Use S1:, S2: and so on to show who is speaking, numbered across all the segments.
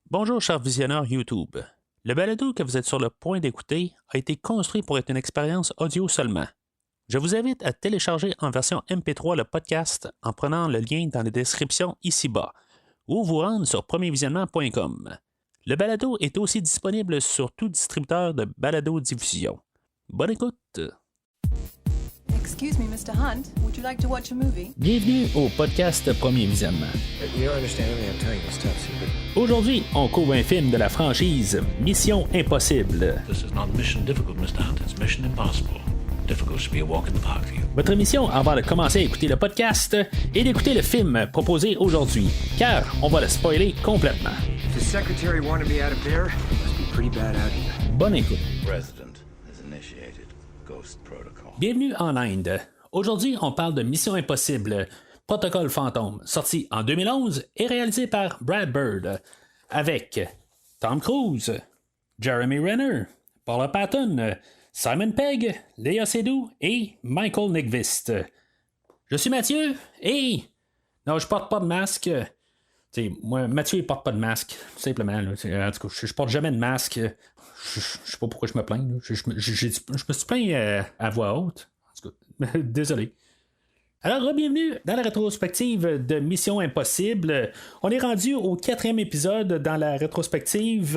S1: Bonjour, chers visionneurs YouTube. Le balado que vous êtes sur le point d'écouter a été construit pour être une expérience audio seulement. Je vous invite à télécharger en version MP3 le podcast en prenant le lien dans la description ici-bas ou vous rendre sur premiervisionnement.com. Le balado est aussi disponible sur tout distributeur de balado-diffusion. Bonne écoute!
S2: Excuse me, Mr. Hunt. Would you like to watch a movie?
S1: Bienvenue au podcast Premier Visionnement.
S3: You don't understand me, I'm telling you this top secret.
S1: Aujourd'hui, on couvre un film de la franchise Mission Impossible.
S4: This is not mission difficult, Mr. Hunt. It's mission impossible. Difficult should be a walk in the park for you.
S1: Votre mission avant de commencer à écouter le podcast est d'écouter le film proposé aujourd'hui, car on va le spoiler complètement.
S3: If the secretary wanted me out of there, it must be pretty bad out here.
S1: Bonne écoute.
S5: President has initiated Ghost Protocol.
S1: Bienvenue en Inde. Aujourd'hui, on parle de Mission Impossible, Protocole Fantôme, sorti en 2011 et réalisé par Brad Bird, avec Tom Cruise, Jeremy Renner, Paula Patton, Simon Pegg, Léa Seydoux et Michael Nyqvist. Je suis Mathieu et... Non, je porte pas de masque. T'sais, moi, Mathieu, il porte pas de masque, simplement. Là. En tout cas, je porte jamais de masque. Je sais pas pourquoi je me plains. Là. Je me suis plaint à voix haute. En tout cas, désolé. Alors, bienvenue dans la rétrospective de Mission Impossible. On est rendu au 4e épisode dans la rétrospective.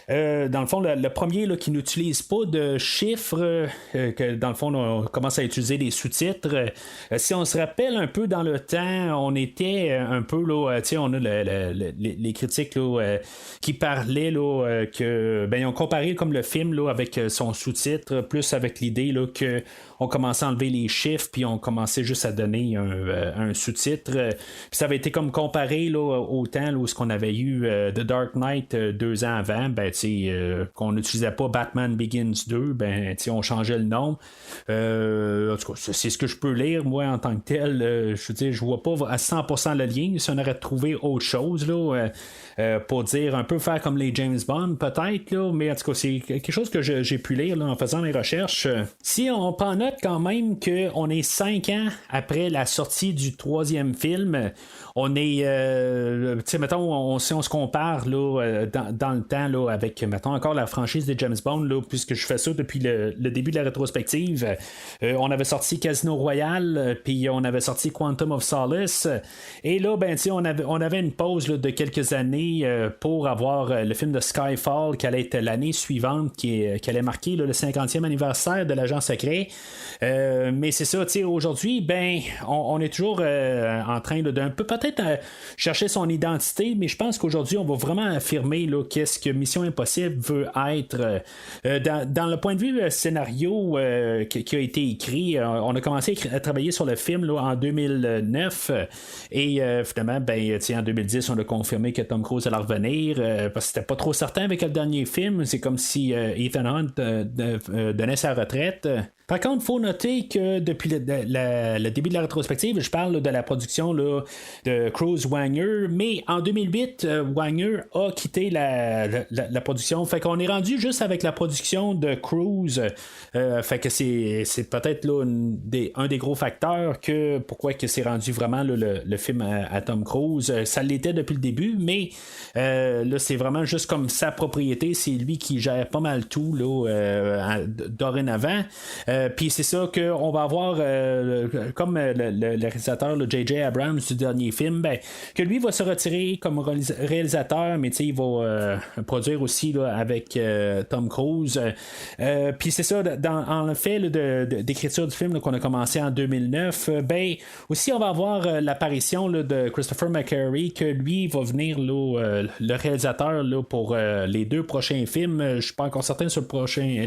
S1: Dans le fond, le premier là, qui n'utilise pas de chiffres, que dans le fond, on commence à utiliser des sous-titres. Si on se rappelle un peu dans le temps, on était un peu, là, on a les critiques là, qui parlaient là, que, ben, ils ont comparé comme le film là, avec son sous-titre, plus avec l'idée là, que on commençait à enlever les chiffres, puis on commençait juste à donner un sous-titre. Puis ça avait été comme comparé là, au temps là, où ce qu'on avait eu The Dark Knight 2 ans avant, ben, qu'on n'utilisait pas Batman Begins 2, ben, on changeait le nom. En tout cas, c'est ce que je peux lire, moi, en tant que tel. Je veux dire, je vois pas à 100% le lien. Si on aurait trouvé autre chose, là, pour dire un peu faire comme les James Bond, peut-être, là, mais en tout cas, c'est quelque chose que j'ai pu lire là, en faisant mes recherches. Si on prend note quand même qu'on est 5 ans après la sortie du 3e film, on est, tu sais, mettons, si on se compare là, dans le temps là, avec, mettons, encore la franchise des James Bond, là, puisque je fais ça depuis le début de la rétrospective, on avait sorti Casino Royale, puis on avait sorti Quantum of Solace, et là, ben, on avait une pause là, de quelques années pour avoir le film de Skyfall, qui allait être l'année suivante, qui allait marquer là, le 50e anniversaire de l'agent secret. Mais c'est ça, tu sais, aujourd'hui, ben, on est toujours en train là, d'un peu peut-être chercher son identité, mais je pense qu'aujourd'hui, on va vraiment affirmer là, qu'est-ce que Mission Impossible veut être. Dans le point de vue scénario qui a été écrit, on a commencé à travailler sur le film là, en 2009 et finalement, ben, en 2010, on a confirmé que Tom Cruise allait revenir parce que c'était pas trop certain avec le dernier film. C'est comme si Ethan Hunt donnait sa retraite. Par contre, il faut noter que depuis le début de la rétrospective, je parle de la production là, de Cruise Wanger, mais en 2008, Wanger a quitté la production. Fait qu'on est rendu juste avec la production de Cruise. Fait que c'est peut-être là, un des gros facteurs que pourquoi que c'est rendu vraiment là, le film à Tom Cruise. Ça l'était depuis le début, mais là, c'est vraiment juste comme sa propriété. C'est lui qui gère pas mal tout là, dorénavant. Puis c'est ça qu'on va avoir comme le réalisateur J.J. Abrams du dernier film, ben, que lui va se retirer comme réalisateur, mais il va produire aussi là, avec Tom Cruise. Puis c'est ça, en le fait là, d'écriture du film là, qu'on a commencé en 2009, ben aussi on va avoir l'apparition là, de Christopher McQuarrie, que lui va venir là, le réalisateur là, pour les 2 prochains films. Je suis pas encore certain sur le prochain,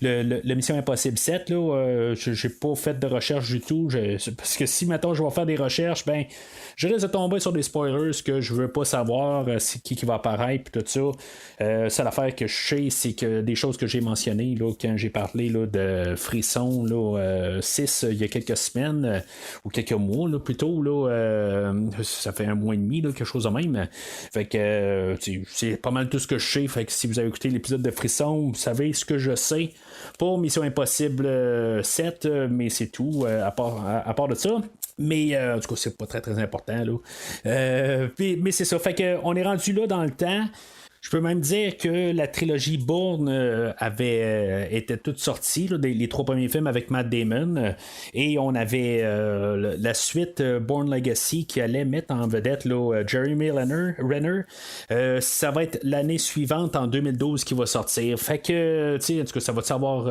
S1: le Mission Impossible 7. Là, j'ai pas fait de recherche du tout. Parce que si maintenant je vais faire des recherches, ben je risque de tomber sur des spoilers que je veux pas savoir c'est qui va apparaître et tout ça. Seule affaire que je sais, c'est que des choses que j'ai mentionnées là, quand j'ai parlé là, de Frisson là, 6 il y a quelques semaines ou quelques mois là, plutôt là, ça fait 1 mois et demi là, quelque chose de même. Fait que c'est pas mal tout ce que je sais. Fait que si vous avez écouté l'épisode de Frisson, vous savez ce que je sais pour Mission Impossible 7, mais c'est tout à part de ça. Mais en tout cas, c'est pas très très important. Là. Mais c'est ça. Fait qu'on est rendu là dans le temps. Je peux même dire que la trilogie Bourne était toute sortie, là, les 3 premiers films avec Matt Damon, et on avait la suite Bourne Legacy qui allait mettre en vedette là, Jeremy Renner. Ça va être l'année suivante, en 2012, qui va sortir. Fait que, tu sais, en tout cas, ça va avoir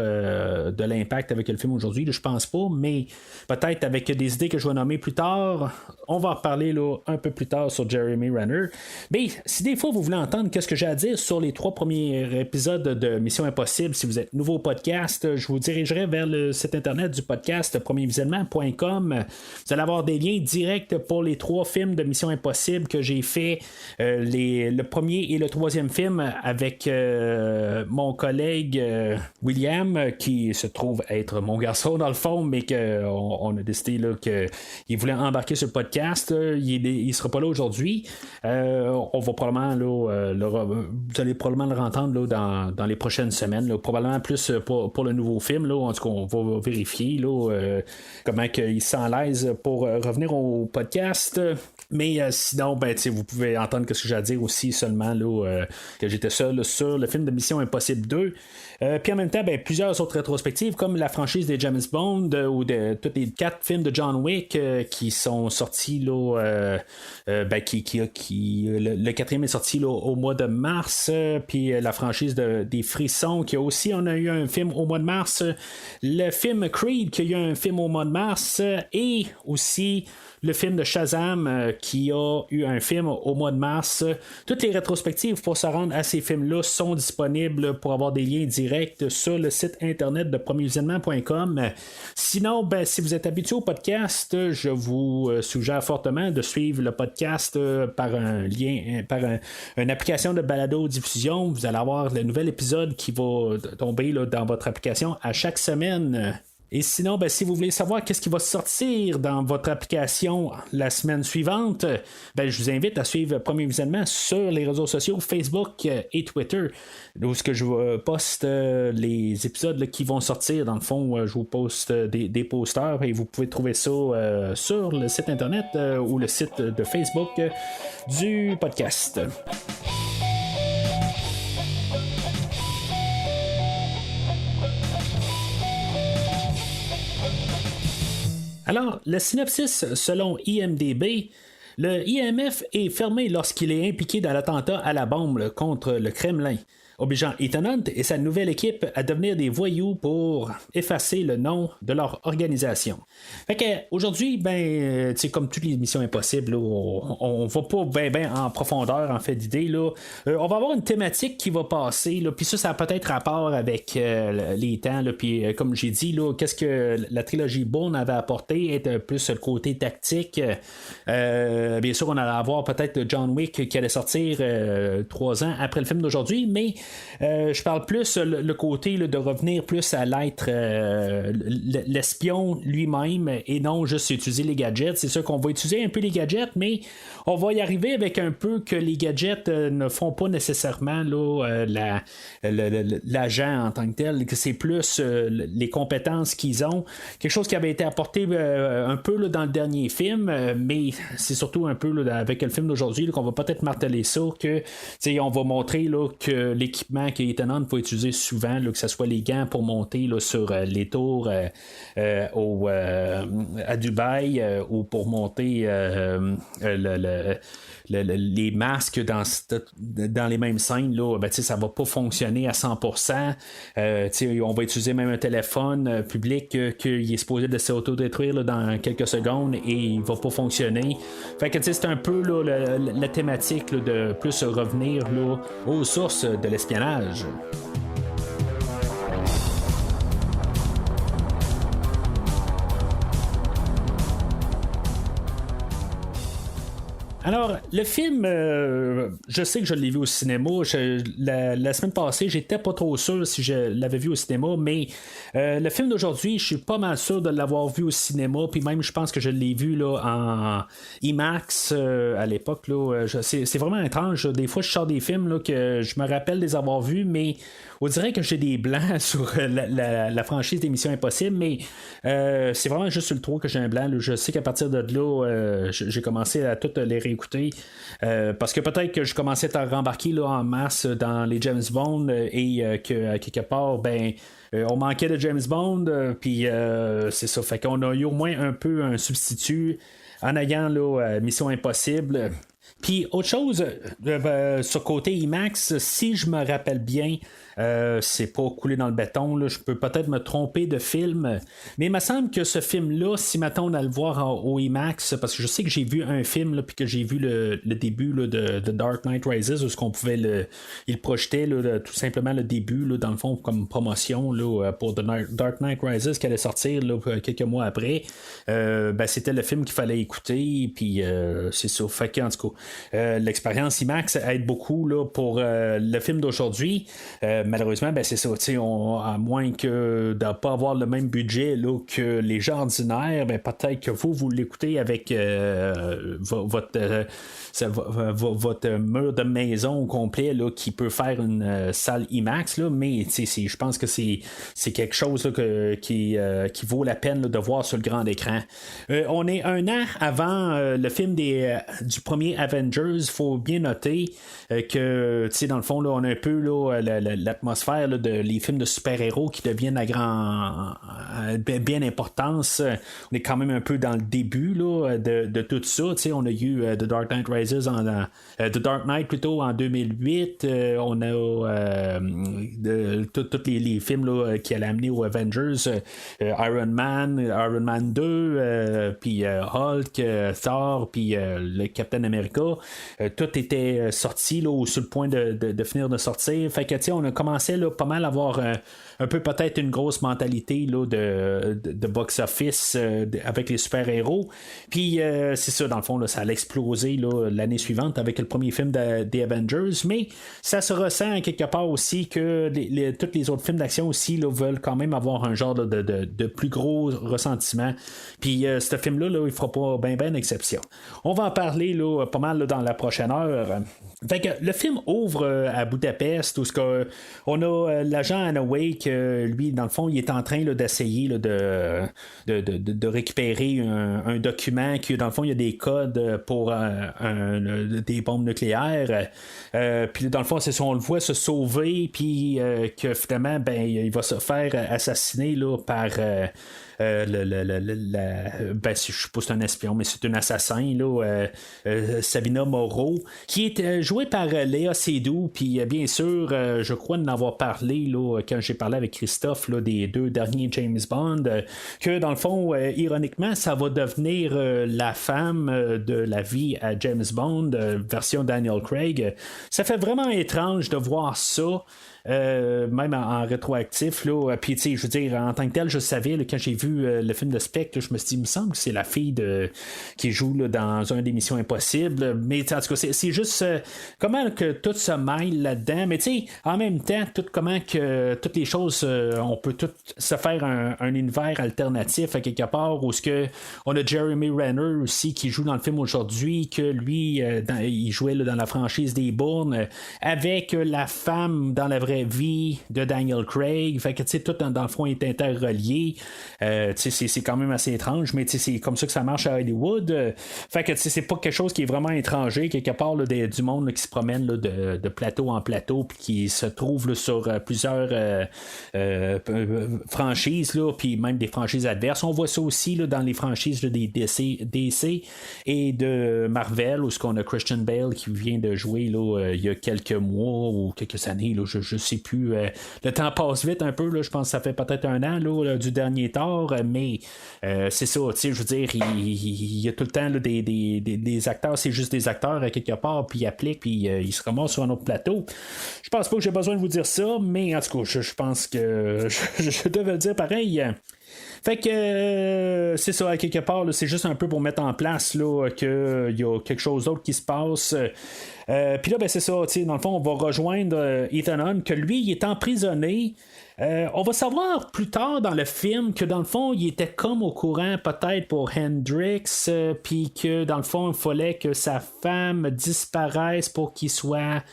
S1: de l'impact avec le film aujourd'hui, là, je pense pas, mais peut-être avec des idées que je vais nommer plus tard. On va en reparler là, un peu plus tard sur Jeremy Renner. Mais si des fois vous voulez entendre qu'est-ce que j'ai à dire sur les 3 premiers épisodes de Mission Impossible, si vous êtes nouveau au podcast, je vous dirigerai vers le site internet du podcast premiervisionnement.com. Vous allez avoir des liens directs pour les 3 films de Mission Impossible que j'ai fait, le premier et le 3e film avec mon collègue William, qui se trouve être mon garçon dans le fond, mais qu'on a décidé là, qu'il voulait embarquer sur le podcast. Il sera pas là aujourd'hui. On va probablement vous allez probablement le entendre là, dans les prochaines semaines, là, probablement plus pour le nouveau film. Là, en tout cas, on va vérifier là, comment il se sent à l'aise pour revenir au podcast. Mais sinon, ben, vous pouvez entendre ce que j'ai à dire aussi seulement là, que j'étais seul là, sur le film de Mission Impossible 2. Puis en même temps, ben, plusieurs autres rétrospectives comme la franchise des James Bond ou de tous les 4 films de John Wick qui sont sortis là, ben, le 4e est sorti là, au mois de mars, puis la franchise des Frissons on a eu un film au mois de mars, le film Creed qui a eu un film au mois de mars, et aussi le film de Shazam qui a eu un film au mois de mars. Toutes les rétrospectives pour se rendre à ces films-là sont disponibles pour avoir des liens directs sur le site internet de premiervisionnement.com. Sinon, ben, si vous êtes habitué au podcast, je vous suggère fortement de suivre le podcast par un lien, par une application de balado-diffusion. Vous allez avoir le nouvel épisode qui va tomber là, dans votre application à chaque semaine. Et sinon, ben, si vous voulez savoir qu'est-ce qui va sortir dans votre application la semaine suivante, ben, je vous invite à suivre Premier Visionnement sur les réseaux sociaux Facebook et Twitter, où ce que je poste les épisodes là, qui vont sortir. Dans le fond, je vous poste des posters et vous pouvez trouver ça sur le site internet ou le site de Facebook du podcast. Alors, le synopsis selon IMDb, le IMF est fermé lorsqu'il est impliqué dans l'attentat à la bombe contre le Kremlin, obligeant Ethan Hunt et sa nouvelle équipe à devenir des voyous pour effacer le nom de leur organisation. Fait que aujourd'hui, ben, comme toutes les missions impossibles, là, on va pas ben en profondeur en fait d'idée. Là. On va avoir une thématique qui va passer, puis ça a peut-être rapport avec les temps, puis comme j'ai dit, là, qu'est-ce que la trilogie Bourne avait apporté, est plus le côté tactique. Bien sûr, on allait avoir peut-être John Wick qui allait sortir 3 ans après le film d'aujourd'hui, mais je parle plus le côté là, de revenir plus à l'être l'espion lui-même et non juste utiliser les gadgets. C'est sûr qu'on va utiliser un peu les gadgets, mais on va y arriver avec un peu que les gadgets ne font pas nécessairement là, l'agent en tant que tel, que c'est plus les compétences qu'ils ont. Quelque chose qui avait été apporté un peu là, dans le dernier film, mais c'est surtout un peu là, avec le film d'aujourd'hui là, qu'on va peut-être marteler ça, que on va montrer là, que l'équipement que Ethan Hunt va utiliser souvent, là, que ce soit les gants pour monter là, sur les tours à Dubaï ou pour monter les masques dans les mêmes scènes, là, ben, ça va pas fonctionner à 100%. On va utiliser même un téléphone public qui est supposé de s'autodétruire là, dans quelques secondes et il va pas fonctionner. Fait que c'est un peu là, la thématique là, de plus revenir là, aux sources de l'espionnage. Alors, le film, je sais que je l'ai vu au cinéma. La semaine passée, j'étais pas trop sûr si je l'avais vu au cinéma, mais le film d'aujourd'hui, je suis pas mal sûr de l'avoir vu au cinéma. Puis même, je pense que je l'ai vu là, en IMAX à l'époque. C'est vraiment étrange. Des fois, je sors des films là, que je me rappelle les avoir vus, mais on dirait que j'ai des blancs sur la franchise des Missions Impossibles, mais c'est vraiment juste sur le 3 que j'ai un blanc. Là. Je sais qu'à partir de là, j'ai commencé à toutes les réécouter. Parce que peut-être que je commençais à rembarquer là, en masse dans les James Bond et que quelque part, on manquait de James Bond, puis c'est ça. Fait qu'on a eu au moins un peu un substitut en ayant là, Mission Impossible. Puis autre chose, sur côté IMAX, si je me rappelle bien, c'est pas coulé dans le béton, là, je peux peut-être me tromper de film, mais il me semble que ce film-là, si maintenant on a le voir au IMAX, parce que je sais que j'ai vu un film, là, puis que j'ai vu le début là, de Dark Knight Rises, où ce qu'on pouvait il projetait là, tout simplement le début, là, dans le fond, comme promotion là, pour The Dark Knight Rises qui allait sortir là, quelques mois après. C'était le film qu'il fallait écouter, puis c'est ça. Fait qu'en tout cas, l'expérience IMAX aide beaucoup là, pour le film d'aujourd'hui. Malheureusement, c'est ça. À moins que de ne pas avoir le même budget là, que les gens ordinaires, peut-être que vous l'écoutez avec votre mur de maison au complet là, qui peut faire une salle IMAX, là, mais je pense que c'est quelque chose là, qui vaut la peine là, de voir sur le grand écran. On est un an avant le film du premier Avengers. Il faut bien noter que dans le fond, là, on a un peu là, l'atmosphère là, de les films de super-héros qui deviennent à bien importance. On est quand même un peu dans le début là, de tout ça. On a eu The Dark Knight Rises The Dark Knight plutôt en 2008. On a tous les films là, qui allaient amener aux Avengers, Iron Man 2, puis Hulk, Thor, puis le Captain America. Tout était sorti là, sur le point de finir de sortir. Fait que on a commencé là, pas mal à avoir un peu peut-être une grosse mentalité là, de box-office avec les super-héros. Puis c'est ça, dans le fond, là, ça allait exploser là, l'année suivante avec le premier film des Avengers, mais ça se ressent quelque part aussi que tous les autres films d'action aussi là, veulent quand même avoir un genre de plus gros ressentiment. Puis ce film-là, là, il fera pas bien exception. On va en parler là, pas mal là, dans la prochaine heure. Fait que le film ouvre à Budapest où on a l'agent Hanaway que lui, dans le fond, il est en train là, d'essayer là, de récupérer un document qui, dans le fond, il y a des codes pour des bombes nucléaires. Puis dans le fond, c'est ça, on le voit se sauver, puis que finalement, il va se faire assassiner là, par... je sais pas si c'est un espion, mais c'est un assassin là, Sabina Moreau, qui est joué par Léa Seydoux. Puis bien sûr, je crois en avoir parlé là, quand j'ai parlé avec Christophe là, des 2 derniers James Bond, que dans le fond, ironiquement, ça va devenir la femme de la vie à James Bond, version Daniel Craig. Ça fait vraiment étrange de voir ça. Même en rétroactif là. Puis je veux dire, en tant que tel, je savais là, quand j'ai vu le film de Spectre, je me suis dit, il me semble que c'est la fille qui joue là, dans une des Missions Impossibles, mais en tout cas c'est juste comment que tout se mêle là-dedans, mais en même temps comment que toutes les choses on peut tout se faire un univers alternatif à quelque part, où on a Jeremy Renner aussi qui joue dans le film aujourd'hui, que lui il jouait là, dans la franchise des Bourne avec la femme dans la vraie vie de Daniel Craig. Fait que tout dans le fond est interrelié. C'est quand même assez étrange, mais c'est comme ça que ça marche à Hollywood. Fait que c'est pas quelque chose qui est vraiment étranger quelque part là, du monde là, qui se promène là, de plateau en plateau, puis qui se trouve là, sur plusieurs franchises, là, puis même des franchises adverses. On voit ça aussi là, dans les franchises là, des DC et de Marvel, où on a Christian Bale qui vient de jouer là, il y a quelques mois ou quelques années, là, je sais plus. Le temps passe vite un peu, là, je pense que ça fait peut-être un an là, du dernier Thor, mais c'est ça, je veux dire, il y a tout le temps là, des acteurs, c'est juste des acteurs à quelque part, puis ils appliquent, puis ils se ramassent sur un autre plateau. Je pense pas que j'ai besoin de vous dire ça, mais en tout cas, je pense que je devais le dire pareil. Fait que c'est ça, à quelque part, là, c'est juste un peu pour mettre en place qu'il y a quelque chose d'autre qui se passe. Puis là, ben, c'est ça, dans le fond, on va rejoindre Ethan Hunt, que lui, il est emprisonné. On va savoir plus tard dans le film que dans le fond, il était comme au courant peut-être pour Hendrix, puis que dans le fond, il fallait que sa femme disparaisse pour qu'il soit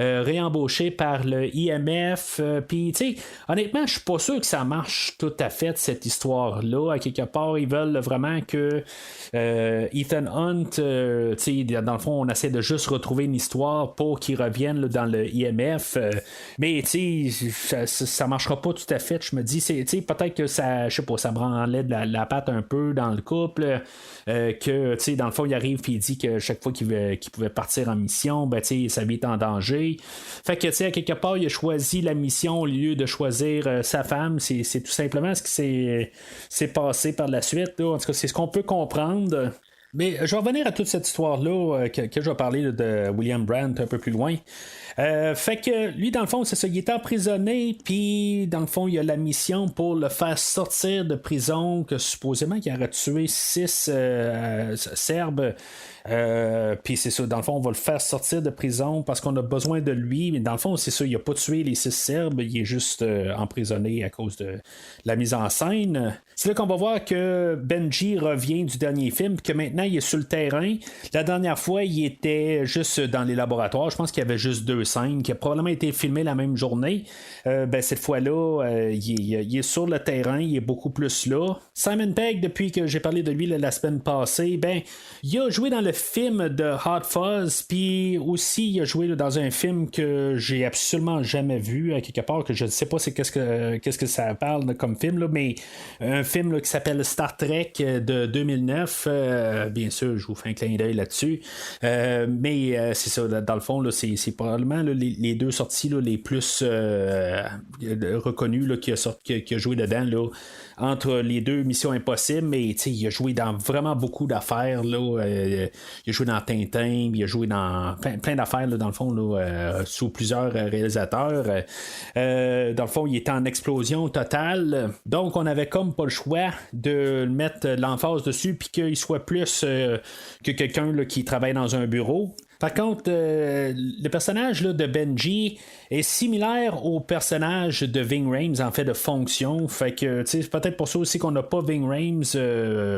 S1: réembauché par le IMF. Puis, tu sais, honnêtement, je suis pas sûr que ça marche tout à fait, cette histoire-là. À quelque part, ils veulent vraiment que Ethan Hunt, tu sais, dans le fond, on essaie de juste retrouver une histoire pour qu'il revienne là, dans le IMF. Mais, tu sais, ça marchera pas tout à fait. Je me dis, tu sais, peut-être que ça, je sais pas, ça branlait de la patte un peu dans le couple. Que, tu sais, dans le fond, il arrive et il dit que chaque fois qu'il pouvait partir en mission, ben, tu sais, sa vie est en danger. Fait que, tu sais, à quelque part, il a choisi la mission au lieu de choisir sa femme. C'est tout simplement ce qui s'est passé par la suite. Là. En tout cas, c'est ce qu'on peut comprendre. Mais je vais revenir à toute cette histoire-là que je vais parler là, de William Brandt un peu plus loin. Fait que lui, dans le fond, c'est ça, il est emprisonné, puis dans le fond, il y a la mission pour le faire sortir de prison, que supposément il aurait tué 6 Serbes. Puis c'est ça, dans le fond, on va le faire sortir de prison parce qu'on a besoin de lui, mais dans le fond, c'est ça, il n'a pas tué les 6 Serbes, il est juste emprisonné à cause de la mise en scène. C'est là qu'on va voir que Benji revient du dernier film, puis que maintenant il est sur le terrain. La dernière fois, il était juste dans les laboratoires. Je pense qu'il y avait juste 2 scènes qui a probablement été filmées la même journée. Ben, cette fois-là, il est sur le terrain, il est beaucoup plus là. Simon Pegg, depuis que j'ai parlé de lui la semaine passée, ben, il a joué dans le film de Hot Fuzz, puis aussi il a joué là, dans un film que j'ai absolument jamais vu, à quelque part, que je ne sais pas qu'est-ce que ça parle là, comme film, là, mais un film là, qui s'appelle Star Trek de 2009. Bien sûr, je vous fais un clin d'œil là-dessus. Mais c'est ça, dans le fond, là, c'est probablement là, les 2 sorties là, les plus reconnues là, qui a joué dedans là, entre les 2 Missions Impossibles, mais il a joué dans vraiment beaucoup d'affaires. Là, il a joué dans Tintin, il a joué dans plein d'affaires, là, dans le fond, là, sous plusieurs réalisateurs. Dans le fond, il était en explosion totale. Donc, on avait comme pas le choix de mettre l'emphase dessus, puis qu'il soit plus que quelqu'un là, qui travaille dans un bureau. Par contre, le personnage là, de Benji est similaire au personnage de Ving Rhames en fait de fonction. Fait que c'est peut-être pour ça aussi qu'on n'a pas Ving Rhames.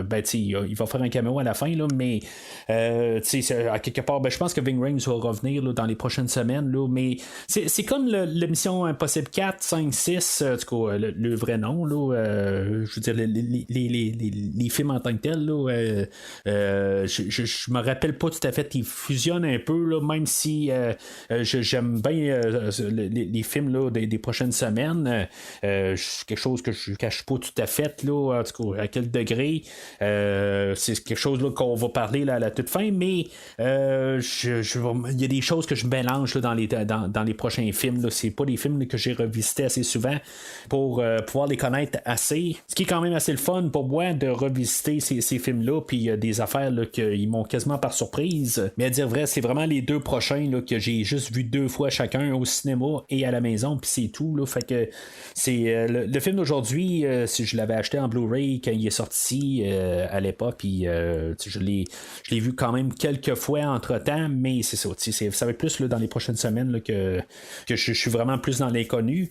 S1: Ben, il va faire un caméo à la fin, là, mais à quelque part, ben, je pense que Ving Rhames va revenir là, dans les prochaines semaines. Là, mais c'est comme le Mission Impossible 4, 5, 6, en tout cas, le vrai nom. Là, je veux dire, les films en tant que tels. Là, je me rappelle pas tout à fait, ils fusionnent un peu, là, même si j'aime bien les films là, des prochaines semaines. Quelque chose que je cache pas tout à fait, là, en tout cas, à quel degré. C'est quelque chose là, qu'on va parler là, à la toute fin, mais il y a des choses que je mélange là, dans les prochains films. Là. C'est pas des films là, que j'ai revisités assez souvent pour pouvoir les connaître assez. Ce qui est quand même assez le fun pour moi de revisiter ces films-là, puis il y a des affaires là, qui m'ont quasiment par surprise. Mais à dire vrai, c'est vraiment les 2 prochains là, que j'ai juste vu 2 fois chacun au cinéma et à la maison, puis c'est tout. Là, fait que c'est le film d'aujourd'hui, si je l'avais acheté en Blu-ray quand il est sorti à l'époque, puis je l'ai vu quand même quelques fois entre-temps, mais c'est ça. Ça va être plus là, dans les prochaines semaines là, que je suis vraiment plus dans l'inconnu,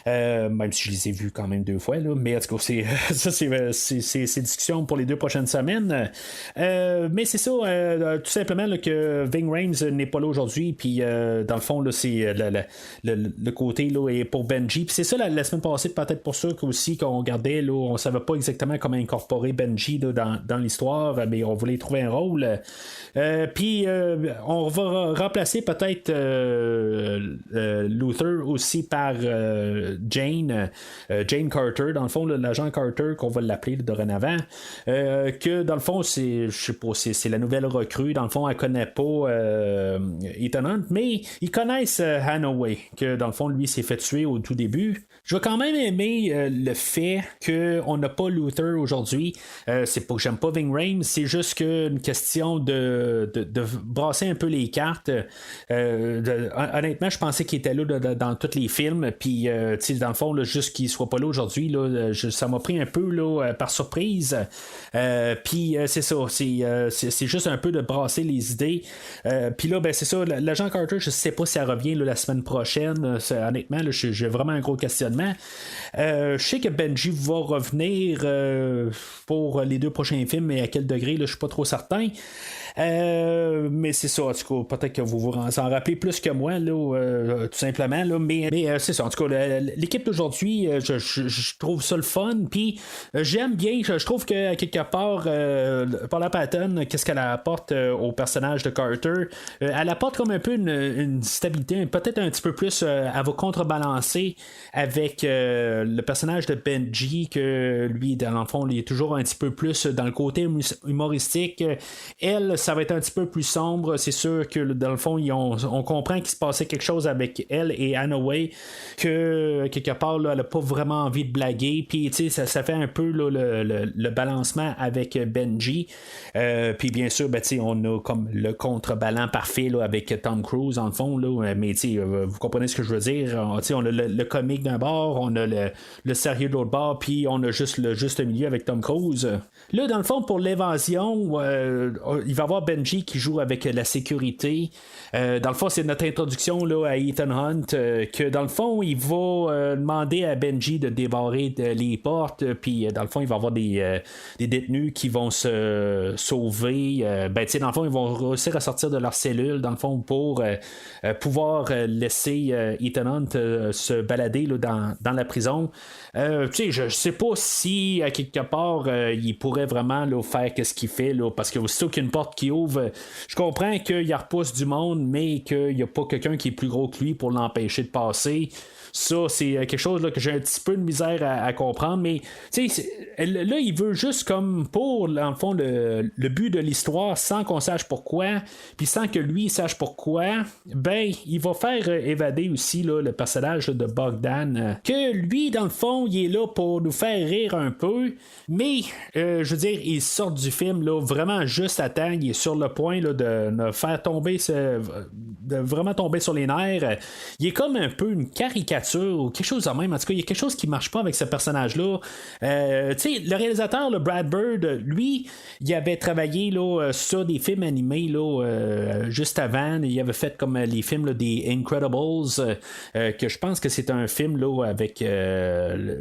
S1: même si je les ai vus quand même 2 fois. Là, mais en tout cas, c'est discussion pour les 2 prochaines semaines. Mais c'est ça, tout simplement là, que Ving Rhames n'est pas là aujourd'hui, puis dans le fond, là, c'est le côté là, est pour Benji. Puis c'est ça la semaine passée, peut-être pour ça aussi qu'on regardait, là, on savait pas exactement comment incorporer Benji là, dans l'histoire, mais on voulait trouver un rôle. Puis on va remplacer peut-être Luther aussi par Jane Carter, dans le fond, l'agent Carter, qu'on va l'appeler là, dorénavant. Que dans le fond, je sais pas, c'est la nouvelle recrue. Dans le fond, elle connaît pas Ethan Hunt, mais ils connaissent Hanaway, que dans le fond, lui, s'est fait tuer au tout début. Je vais quand même aimer le fait qu'on n'a pas Luther aujourd'hui. C'est pas que j'aime pas Ving Rhames, c'est juste qu'une question de brasser un peu les cartes. Honnêtement, je pensais qu'il était là dans tous les films, puis dans le fond, là, juste qu'il soit pas là aujourd'hui, là, ça m'a pris un peu là, par surprise. Puis c'est ça, c'est juste un peu de brasser les idées. Puis là, ben c'est ça, l'agent Carter, je sais pas si elle revient là, la semaine prochaine. Honnêtement, là, j'ai vraiment un gros questionnement. Je sais que Benji va revenir pour les 2 prochains films, mais à quel degré, là, je suis pas trop certain. Mais c'est ça, en tout cas, peut-être que vous vous en rappelez plus que moi, là, tout simplement. Là, mais c'est ça, en tout cas, l'équipe d'aujourd'hui, je trouve ça le fun. Puis j'aime bien, je trouve que quelque part, Paula Patton, qu'est-ce qu'elle apporte au personnage de Carter, elle apporte comme un peu une stabilité, peut-être un petit peu plus, elle va contrebalancer avec le personnage de Benji, que lui, dans le fond, il est toujours un petit peu plus dans le côté humoristique. Elle, ça va être un petit peu plus sombre. C'est sûr que dans le fond, on comprend qu'il se passait quelque chose avec elle et Hanaway, que quelque part, là, elle n'a pas vraiment envie de blaguer. Puis, tu sais, ça fait un peu là, le balancement avec Benji. Puis, bien sûr, ben, on a comme le contrebalan parfait là, avec Tom Cruise, en le fond. Là, mais, vous comprenez ce que je veux dire. On a le comique d'un bord, on a le sérieux de l'autre bord, puis on a juste le juste milieu avec Tom Cruise. Là, dans le fond, pour l'évasion, il va y avoir Benji qui joue avec la sécurité. Dans le fond, c'est notre introduction là, à Ethan Hunt, que dans le fond, il va demander à Benji de débarrer les portes, puis dans le fond, il va y avoir des détenus qui vont se sauver. Dans le fond, ils vont réussir à sortir de leur cellule, dans le fond, pour pouvoir laisser Ethan Hunt se balader là, dans la prison. Je sais pas si à quelque part il pourrait vraiment là, faire ce qu'il fait là, parce que aussitôt qu'il y a une porte qui ouvre, je comprends qu'il repousse du monde, mais qu'il n'y a pas quelqu'un qui est plus gros que lui pour l'empêcher de passer. Ça, c'est quelque chose là, que j'ai un petit peu de misère à comprendre, mais là, il veut juste comme pour, en fond, le but de l'histoire, sans qu'on sache pourquoi, puis sans que lui sache pourquoi, ben, il va faire évader aussi là, le personnage là, de Bogdan, que lui, dans le fond, il est là pour nous faire rire un peu, mais, je veux dire, il sort du film là, vraiment juste à temps, il est sur le point là, de nous faire tomber, de vraiment tomber sur les nerfs. Il est comme un peu une caricature ou quelque chose de même. En tout cas, il y a quelque chose qui marche pas avec ce personnage-là. Le réalisateur, le Brad Bird, lui, il avait travaillé là, sur des films animés là, juste avant. Il avait fait comme les films là, des Incredibles, que je pense que c'est un film là, avec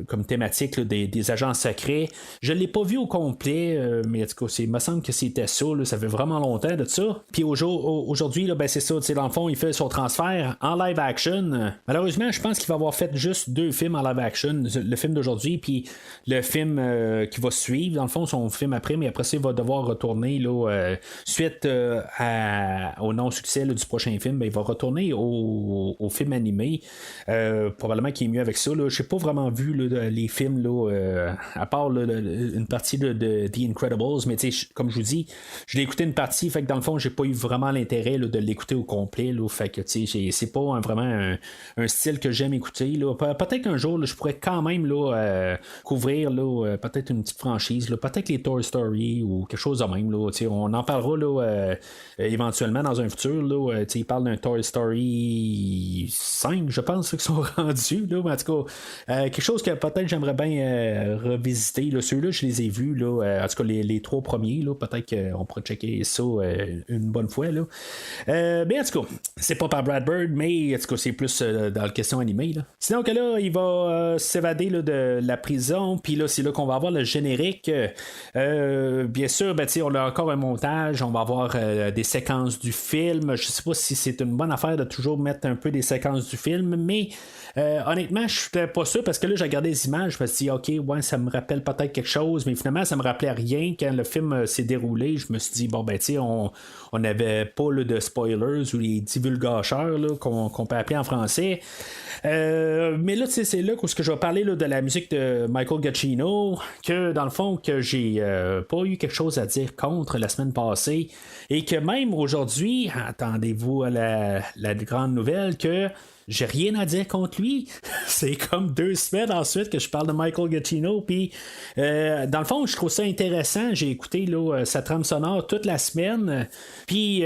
S1: comme thématique là, des agents secrets. Je l'ai pas vu au complet, mais en tout cas, il me semble que c'était ça. Là, ça fait vraiment longtemps de ça. Puis aujourd'hui, là, ben, c'est ça. Dans le fond, il fait son transfert en live action. Malheureusement, je pense qu'il va avoir fait juste 2 films en live action, le film d'aujourd'hui puis le film qui va suivre, dans le fond son film après, mais après ça il va devoir retourner là, suite au non-succès là, du prochain film, ben, il va retourner au film animé, probablement qu'il est mieux avec ça là. J'ai pas vraiment vu là, les films là, à part là, une partie là, de The Incredibles, mais comme je vous dis, je l'ai écouté une partie, fait que dans le fond j'ai pas eu vraiment l'intérêt là, de l'écouter au complet là, fait que c'est pas vraiment un style que j'aime écouter. Là. Peut-être qu'un jour, là, je pourrais quand même là, couvrir là, peut-être une petite franchise, là, peut-être les Toy Story ou quelque chose de même. Là, on en parlera là, éventuellement dans un futur. Là, ils parlent d'un Toy Story 5, je pense, qu'ils sont rendus. Là, mais en tout cas, quelque chose que peut-être j'aimerais bien revisiter. Là. Ceux-là, je les ai vus. Là, en tout cas, les 3 premiers. Là, peut-être qu'on pourrait checker ça une bonne fois. Là. Mais en tout cas, c'est pas par Brad Bird, mais en tout cas, c'est plus dans la question animée. Là. Sinon que là, il va s'évader là, de la prison, puis là, c'est là qu'on va avoir le générique. Bien sûr, ben, on a encore un montage, on va avoir des séquences du film. Je sais pas si c'est une bonne affaire de toujours mettre un peu des séquences du film, mais honnêtement, je suis pas sûr parce que là, j'ai regardé les images, je me suis dit, ok, ouais, ça me rappelle peut-être quelque chose, mais finalement, ça me rappelait rien quand le film s'est déroulé. Je me suis dit, bon, ben, on n'avait pas là, de spoilers ou les divulgateurs qu'on peut appeler en français. Mais là, c'est là où je vais parler là, de la musique de Michael Giacchino, que dans le fond, que j'ai pas eu quelque chose à dire contre la semaine passée, et que même aujourd'hui, attendez-vous à la grande nouvelle que j'ai rien à dire contre lui. C'est comme 2 semaines ensuite que je parle de Michael Giacchino. Puis, dans le fond, je trouve ça intéressant. J'ai écouté là, sa trame sonore toute la semaine. Puis,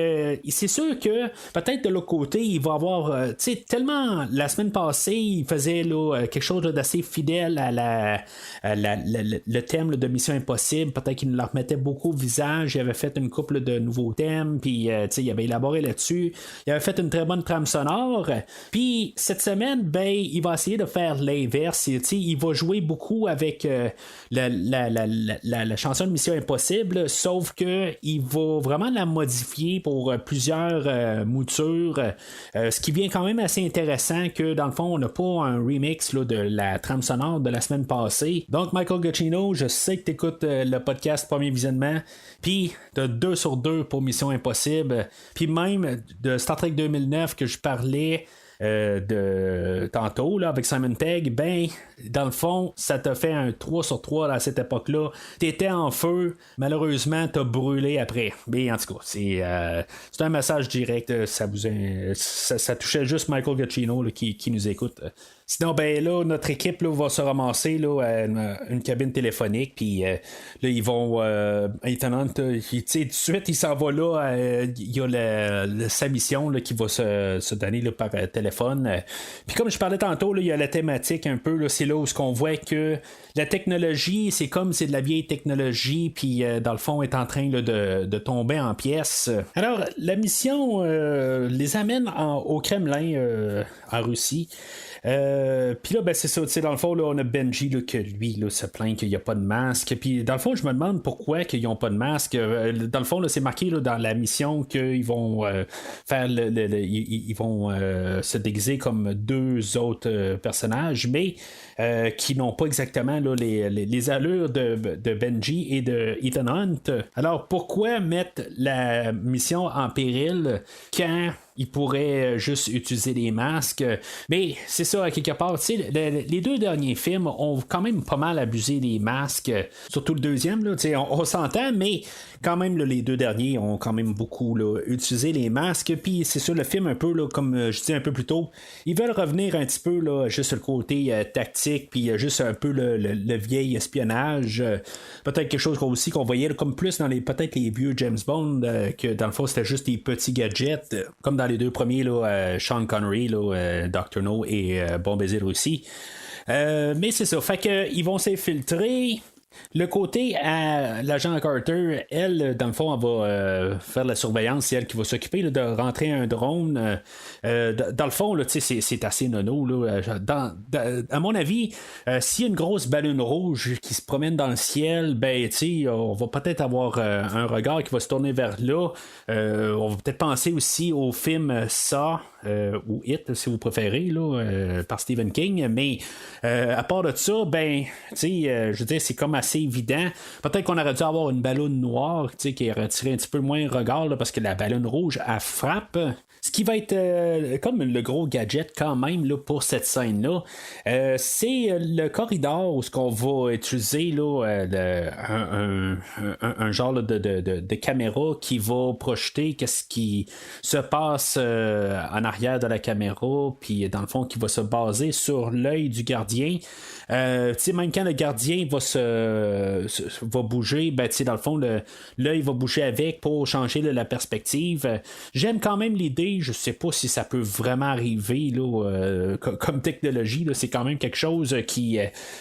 S1: c'est sûr que peut-être de l'autre côté, il va avoir. Tu sais, tellement la semaine passée, il faisait là, quelque chose d'assez fidèle à le thème là, de Mission Impossible. Peut-être qu'il nous la remettait beaucoup au visage. Il avait fait une couple de nouveaux thèmes. Puis, tu sais, il avait élaboré là-dessus. Il avait fait une très bonne trame sonore. Puis, cette semaine, ben, il va essayer de faire l'inverse. Il va jouer beaucoup avec la chanson de Mission Impossible, sauf que il va vraiment la modifier pour plusieurs moutures, ce qui vient quand même assez intéressant que dans le fond, on n'a pas un remix là, de la trame sonore de la semaine passée. Donc, Michael Giacchino, je sais que tu écoutes le podcast Premier Visionnement, puis de 2 sur 2 pour Mission Impossible, puis même de Star Trek 2009 que je parlais de tantôt là, avec Simon Pegg, ben dans le fond ça t'a fait un 3 sur 3 à cette époque-là. T'étais en feu, malheureusement t'as brûlé après. Mais en tout cas, c'est un message direct, ça touchait juste Michael Giacchino là, qui nous écoute. Sinon, ben là, notre équipe là, va se ramasser là, à une cabine téléphonique, puis là, ils vont étonnant, tout de suite, il s'en va là, il y a sa mission là, qui va se donner là, par téléphone. Puis comme je parlais tantôt, là, il y a la thématique un peu, là, c'est là où on voit que la technologie, c'est comme c'est de la vieille technologie, puis dans le fond, est en train là, de tomber en pièces. Alors, la mission les amène au Kremlin, en Russie. Puis là, ben, c'est ça, tu sais, dans le fond, là, on a Benji là, que lui là, se plaint qu'il n'y a pas de masque. Puis dans le fond, je me demande pourquoi qu'ils n'ont pas de masque. Dans le fond, là, c'est marqué là, dans la mission qu'ils vont faire ils vont se déguiser comme 2 autres personnages, mais qui n'ont pas exactement là, les allures de Benji et de Ethan Hunt. Alors pourquoi mettre la mission en péril quand il pourrait juste utiliser des masques? Mais c'est ça, à quelque part, tu sais, les 2 derniers films ont quand même pas mal abusé des masques, surtout le deuxième, là, tu sais, on s'entend, mais quand même, là, les 2 derniers ont quand même beaucoup là, utilisé les masques, puis c'est sûr, le film, un peu, là, comme je disais un peu plus tôt, ils veulent revenir un petit peu, là, juste sur le côté tactique, puis juste un peu le vieil espionnage, peut-être quelque chose aussi qu'on voyait là, comme plus dans peut-être les vieux James Bond, que dans le fond, c'était juste des petits gadgets, comme dans les 2 premiers, là, Sean Connery, là, Dr. No et Bon Baiser aussi. Mais c'est ça, fait que ils vont s'infiltrer. Le côté à l'agent Carter, elle, dans le fond, elle va faire la surveillance, c'est elle qui va s'occuper là, de rentrer un drone. Dans le fond, là, c'est assez nono. Là, à mon avis, s'il y a une grosse ballonne rouge qui se promène dans le ciel, ben, on va peut-être avoir un regard qui va se tourner vers là. On va peut-être penser aussi au film Ça ou It, si vous préférez, là, par Stephen King. Mais à part de ça, ben, je veux dire, c'est comme assez évident. Peut-être qu'on aurait dû avoir une ballonne noire qui aurait tiré un petit peu moins le regard là, parce que la ballonne rouge, elle frappe. Ce qui va être comme le gros gadget quand même là, pour cette scène-là, c'est le corridor où ce qu'on va utiliser là, un genre de caméra qui va projeter qu'est-ce qui se passe en arrière de la caméra, puis dans le fond qui va se baser sur l'œil du gardien. Même quand le gardien va bouger, ben, dans le fond, l'œil va bouger avec pour changer la perspective. J'aime quand même l'idée, je sais pas si ça peut vraiment arriver là, comme technologie, là, c'est quand même quelque chose qui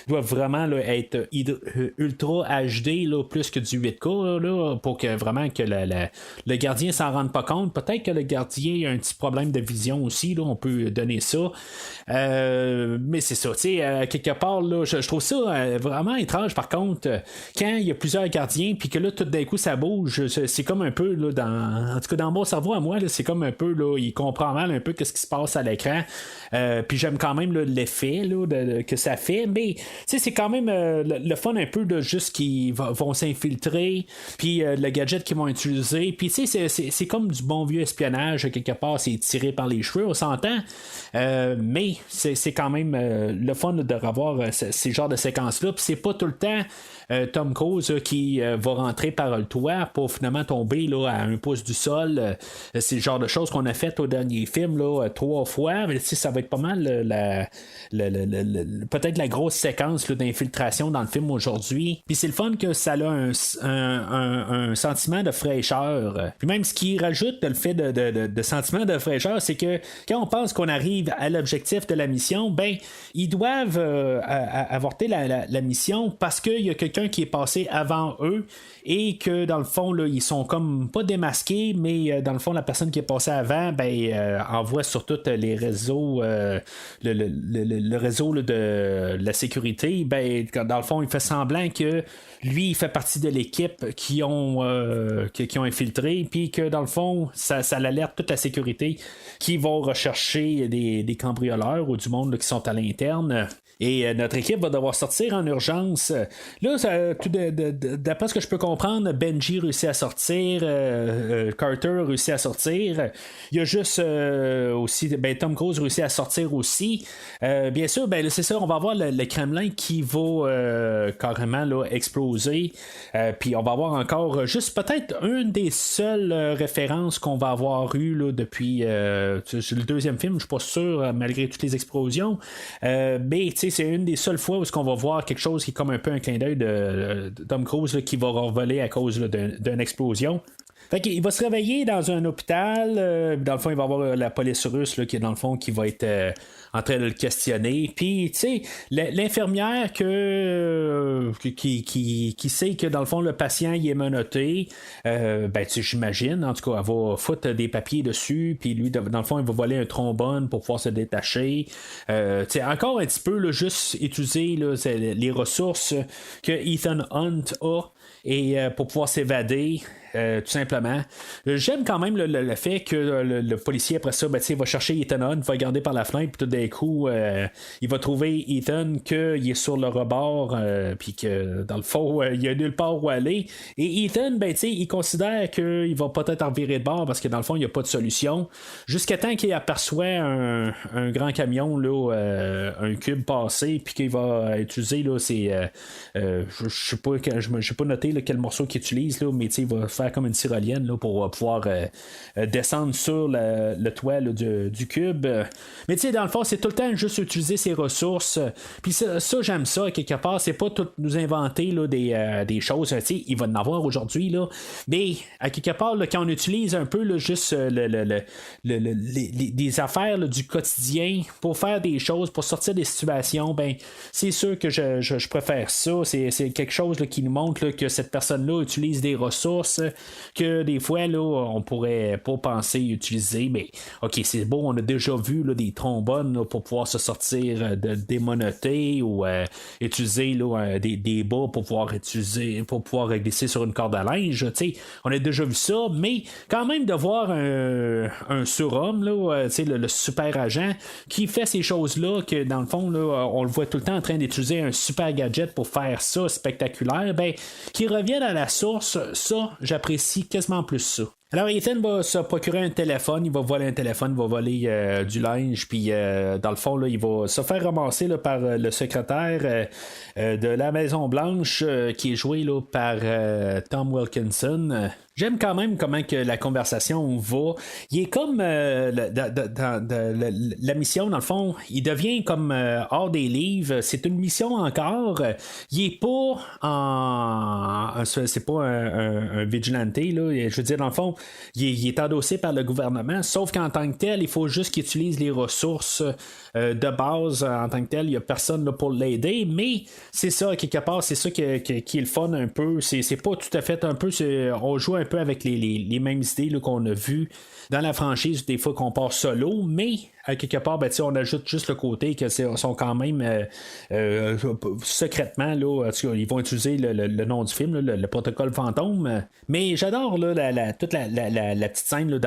S1: doit vraiment là, être ultra HD, là, plus que du 8K, là, pour que vraiment que le gardien s'en rende pas compte. Peut-être que le gardien a un petit problème de vision aussi, là, on peut donner ça. Mais c'est ça, quelque part, là, je trouve ça vraiment étrange par contre compte, quand il y a plusieurs gardiens, puis que là, tout d'un coup, ça bouge, c'est comme un peu, là, en tout cas, dans mon cerveau à moi, là, c'est comme un peu, là, il comprend mal un peu ce qui se passe à l'écran. Puis j'aime quand même là, l'effet là, que ça fait, mais c'est quand même le fun un peu de juste qu'ils vont s'infiltrer, puis le gadget qu'ils vont utiliser, puis c'est comme du bon vieux espionnage quelque part, c'est tiré par les cheveux, on s'entend, mais c'est quand même le fun de revoir ces genres de séquences-là, puis c'est pas tout le temps Tom Cruise qui va rentrer par le toit pour finalement tomber là, à 1 pouce du sol. C'est le genre de choses qu'on a fait au dernier film là, 3 fois. Mais ça va être pas mal peut-être la grosse séquence là, d'infiltration dans le film aujourd'hui. Puis c'est le fun que ça a un sentiment de fraîcheur. Puis même ce qui rajoute le fait de sentiment de fraîcheur, c'est que quand on pense qu'on arrive à l'objectif de la mission, ben ils doivent avorter la mission parce qu'il y a quelqu'un qui est passé avant eux et que dans le fond là, ils sont comme pas démasqués, mais dans le fond la personne qui est passée avant envoie sur tous les réseaux le réseau là, de la sécurité, dans le fond il fait semblant que lui il fait partie de l'équipe qui ont infiltré, puis que dans le fond ça l'alerte toute la sécurité qui vont rechercher des cambrioleurs ou du monde là, qui sont à l'interne. Et notre équipe va devoir sortir en urgence. Là, d'après ce que je peux comprendre, Benji réussit à sortir, Carter réussit à sortir. Il y a juste aussi, Tom Cruise réussit à sortir aussi. Bien sûr, c'est ça, on va avoir le Kremlin qui va carrément là, exploser. Puis on va avoir encore juste peut-être une des seules références qu'on va avoir eues là, depuis le deuxième film, je suis pas sûr, malgré toutes les explosions. Mais c'est une des seules fois où on va voir quelque chose qui est comme un peu un clin d'œil de Tom Cruise là, qui va revoler à cause là, d'une explosion. Fait qu'il va se réveiller dans un hôpital. Dans le fond, il va y avoir la police russe là, qui est dans le fond qui va être en train de le questionner. Puis, tu sais, l'infirmière qui sait que dans le fond le patient il est menotté, j'imagine, en tout cas, elle va foutre des papiers dessus. Puis lui, dans le fond, il va voler un trombone pour pouvoir se détacher. Encore un petit peu, là, juste utiliser là, les ressources que Ethan Hunt a. Et pour pouvoir s'évader, tout simplement. J'aime quand même le fait que le policier après ça va chercher Ethan Hunt, va regarder par la fenêtre, puis tout d'un coup il va trouver Ethan qu'il est sur le rebord, puis que dans le fond il y a nulle part où aller, et Ethan il considère qu'il va peut-être en virer de bord parce que dans le fond il n'y a pas de solution, jusqu'à temps qu'il aperçoit un grand camion là, un cube passé, puis qu'il va utiliser là, je sais pas, j'ai pas noté là, quel morceau qu'il utilise là, mais il va faire comme une tyrolienne là, pour pouvoir descendre sur le toit là, du cube. Mais dans le fond, c'est tout le temps juste utiliser ses ressources. Puis ça j'aime ça, quelque part. C'est pas tout nous inventer là, des choses. Il va en avoir aujourd'hui, là. Mais à quelque part, là, quand on utilise un peu là, juste des affaires là, du quotidien pour faire des choses, pour sortir des situations, c'est sûr que je préfère ça. C'est quelque chose là, qui nous montre là, que cette personne-là utilise des ressources que des fois là, on pourrait pas penser utiliser, mais ok, c'est beau, on a déjà vu là, des trombones là, pour pouvoir se sortir des monotés ou utiliser là, des bas pour pouvoir glisser sur une corde à linge, on a déjà vu ça, mais quand même de voir un surhomme là, le super agent qui fait ces choses-là, que dans le fond là, on le voit tout le temps en train d'utiliser un super gadget pour faire ça spectaculaire, qui revienne à la source, ça j'apprécie quasiment plus ça. Alors Ethan va se procurer un téléphone, il va voler un téléphone, il va voler du linge, puis dans le fond là, il va se faire ramasser là, par le secrétaire de la Maison Blanche qui est joué là, par Tom Wilkinson. J'aime quand même comment que la conversation va. Il est comme la mission, dans le fond, il devient comme hors des livres. C'est une mission encore. Il est pas c'est pas un vigilante, là. Je veux dire, dans le fond, il est endossé par le gouvernement, sauf qu'en tant que tel, il faut juste qu'il utilise les ressources de base. En tant que tel, il n'y a personne là, pour l'aider, mais c'est ça, quelque part, c'est ça qui est le fun un peu. C'est pas tout à fait un peu... On joue un peu avec les mêmes idées là, qu'on a vues dans la franchise des fois qu'on part solo, mais à quelque part, ben, on ajoute juste le côté que sont quand même secrètement, là, ils vont utiliser le nom du film, là, le protocole fantôme. Mais j'adore là, toute la petite scène là,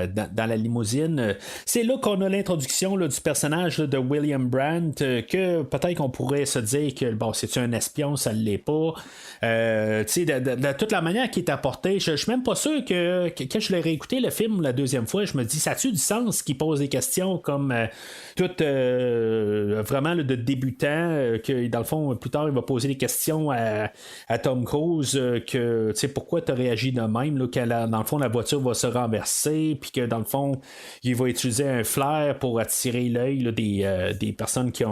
S1: dans la limousine. C'est là qu'on a l'introduction là, du personnage là, de William Brandt, que peut-être qu'on pourrait se dire que bon, c'est un espion, ça ne l'est pas. De toute la manière qui est apportée, je suis même pas sûr que quand je l'ai réécouté le film la deuxième fois, je me dis ça a-tu du sens qu'il pose des questions comme tout vraiment là, de débutant, que dans le fond plus tard il va poser des questions à Tom Cruise, que pourquoi tu as réagi de même là, que dans le fond la voiture va se renverser, puis que dans le fond il va utiliser un flair pour attirer l'œil là, des personnes qui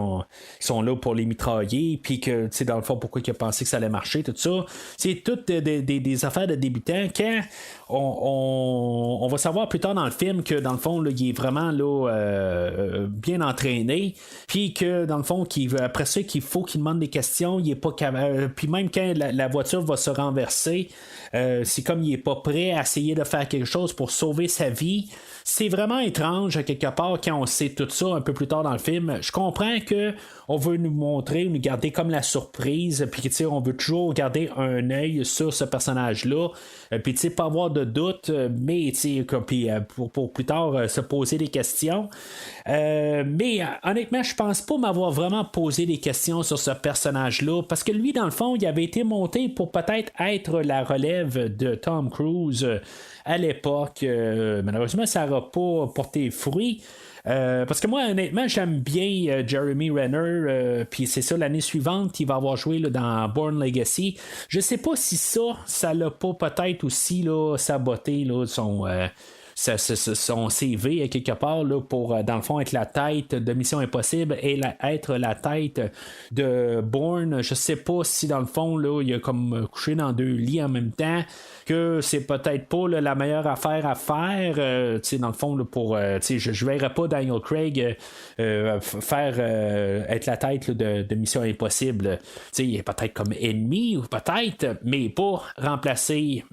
S1: sont là pour les mitrailler, puis que dans le fond pourquoi il a pensé que ça allait marcher, tout ça c'est toutes des affaires de débutants. Quand on va savoir plus tard dans le film que dans le fond là, il est vraiment là, bien entraîné, puis que dans le fond après ça qu'il faut qu'il demande des questions, il est pas puis même quand la voiture va se renverser, c'est comme il est pas prêt à essayer de faire quelque chose pour sauver sa vie. C'est vraiment étrange à quelque part quand on sait tout ça un peu plus tard dans le film. Je comprends que on veut nous montrer, nous garder comme la surprise, puis on veut toujours garder un œil sur ce personnage-là, puis pas avoir de doute, mais pour plus tard se poser des questions. Mais honnêtement, je pense pas m'avoir vraiment posé des questions sur ce personnage-là, parce que lui, dans le fond, il avait été monté pour peut-être être la relève de Tom Cruise à l'époque. Malheureusement, ça n'aura pas porté fruit. Parce que moi, honnêtement, j'aime bien Jeremy Renner, puis c'est ça, l'année suivante, il va avoir joué là, dans Bourne Legacy. Je sais pas si ça l'a pas peut-être aussi là, saboté là, son CV quelque part là, pour dans le fond être la tête de Mission Impossible et être la tête de Bourne. Je sais pas si dans le fond là, il a comme couché dans deux lits en même temps, que c'est peut-être pas là, la meilleure affaire à faire, dans le fond là, pour je verrais pas Daniel Craig faire être la tête là, de Mission Impossible. Il est peut-être comme ennemi ou peut-être, mais pas remplacer